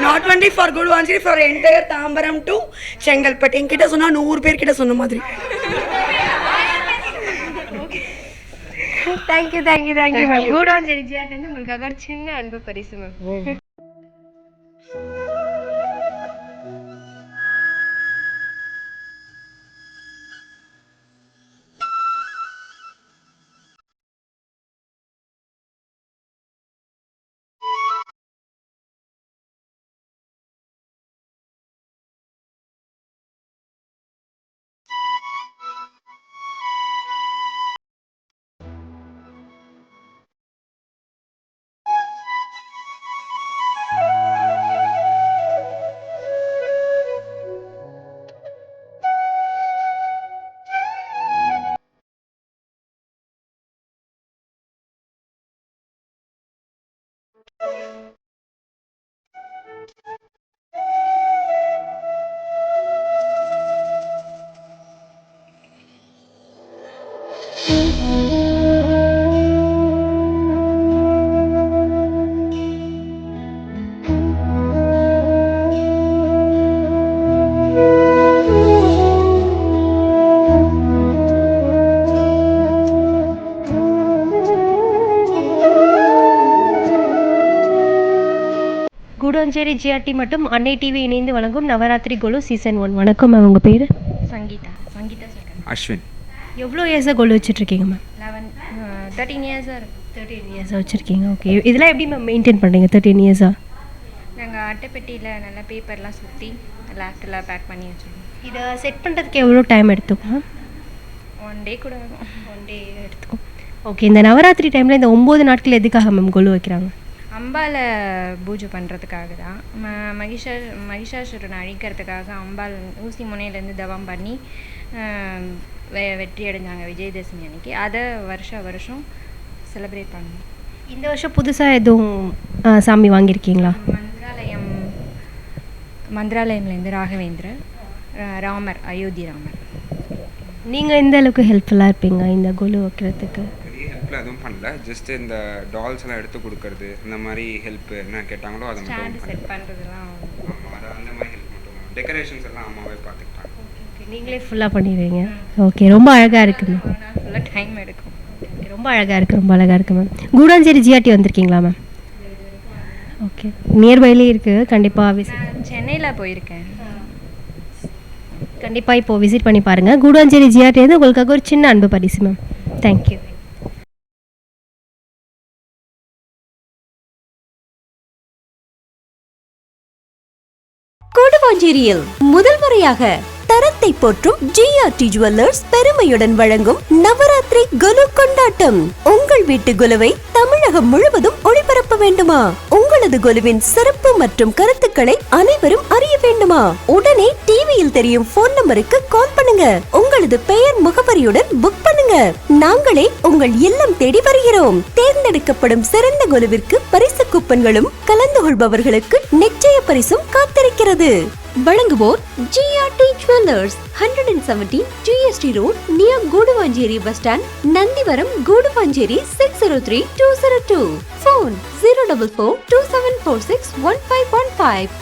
Not only for Guduvancheri, for entire Tambaram to Chengalpattu. என்கிட்ட சொன்னா 100 பேர் கிட்ட சொன்ன மாதிரி. Thank you ma'am. குடோஞ்சேரி ஜிஆர்டி வந்து உங்களுக்காக ஒரு சின்ன அன்பு பரிசு மேம். குடோஞ்சேரி ஜிஆர்டி மற்றும் அன்னை டிவி இணைந்து வழங்கும் நவராத்திரி கொலு சீசன் 1. வணக்கம் மேம், உங்கள் பேர்? சங்கீதா சொல்கிறேன். அஸ்வின். எவ்வளோ இயர்ஸாக கொலு வச்சுட்ருக்கீங்க மேம்? 13 இயர்ஸாக இருக்கும். 13 இயர்ஸாக வச்சுருக்கீங்க. ஓகே, இதெல்லாம் எப்படி மேம் மெயின்டைன் பண்ணுறீங்க 13 இயர்ஸாக? நாங்கள் அட்டைப்பெட்டியில் நல்லா பேப்பர்லாம் சுற்றி லாஸ்ட்டில் பேக் பண்ணி வச்சுருக்கோம். இதை செட் பண்ணுறதுக்கு எவ்வளோ டைம் எடுத்துக்கும் மேம்? 1 டே கூட இருக்கும். 1 டே எடுத்துக்கும். ஓகே, இந்த நவராத்திரி டைமில் இந்த 9 நாட்கள் எதுக்காக மேம் கொலு வைக்கிறாங்க? அம்பாலை பூஜை பண்ணுறதுக்காக தான். மகிஷாசுரனை அழிக்கிறதுக்காக அம்பாள் ஊசி முனையிலேருந்து தவம் பண்ணி வெற்றி அடைஞ்சாங்க விஜயதசமி அன்னைக்கு. அதை வருஷம் செலிப்ரேட் பண்ணுவோம். இந்த வருஷம் புதுசாக எதுவும் சாமி வாங்கியிருக்கீங்களா? மந்திராலயம்லேருந்து ராகவேந்திர ராமர், அயோத்தி ராமர். நீங்கள் எந்த அளவுக்கு ஹெல்ப்ஃபுல்லாக இருப்பீங்க இந்த கொலு வைக்கிறதுக்கு? ஹெல்ப்ல எதுவும் பண்ணல, ஜஸ்ட் இந்த டால்ஸ் எல்லாம் எடுத்து கொடுக்கறது, இந்த மாதிரி ஹெல்ப் என்ன கேட்டாங்களோ அதை மட்டும் செட் பண்ணுறதுலாம் அந்த மாதிரி ஹெல்ப் மட்டும். டெக்கரேஷன்ஸ் எல்லாம் அம்மாவே பார்த்துக்கிட்டாங்க. ஓகே, நீங்களே ஃபுல்லாக பண்ணிடுவீங்க. ஓகே, ரொம்ப அழகாக இருக்குது மேம். ஃபுல்லாக டைம் எடுக்கும். ரொம்ப அழகாக இருக்குது மேம். குடோஞ்சேரி ஜிஆர்டி வந்திருக்கீங்களா மேம்? ஓகே, நியர்பைலே இருக்குது. கண்டிப்பாக சென்னையில் போயிருக்கேன். கண்டிப்பாக இப்போது விசிட் பண்ணி பாருங்கள். குடோஞ்சேரி ஜிஆர்டி வந்து உங்களுக்காக ஒரு சின்ன அன்பு பரிசு மேம். தேங்க்யூ. கூடுவாஞ்சேரியில் முதல் முறையாக தரத்தை போற்றும் ஜிஆர்டி ஜுவல்லர்ஸ் பெருமையுடன் வழங்கும் நவராத்திரி கொலு கொண்டாட்டம். உங்கள் வீட்டு கொலுவை தமிழகம் முழுவதும் ஒளிபரப்ப வேண்டுமா? உங்களது கொலுவின் சிறப்பு மற்றும் கருத்துக்களை அனைவரும் அறிய வேண்டுமா? உடனே டிவியில் தெரியும் போன் நம்பருக்கு கால் பண்ணுங்க. உங்களது பெயர் முகவரியுடன் புக் பண்ணுங்க. நாங்களே உங்கள் இல்லம் தேடி வருகிறோம். தேர்ந்தெடுக்கப்படும் சிறந்த கொலுவிற்கு பரிசு கூப்பன்களும், கலந்து கொள்பவர்களுக்கு நிச்சய பரிசும் காத்திருக்கிறது. வழங்குவோர் GRT jewellers 117 GST road near Guduvancheri bus stand, Nandivaram, Guduvancheri 603202. Phone 04427461515.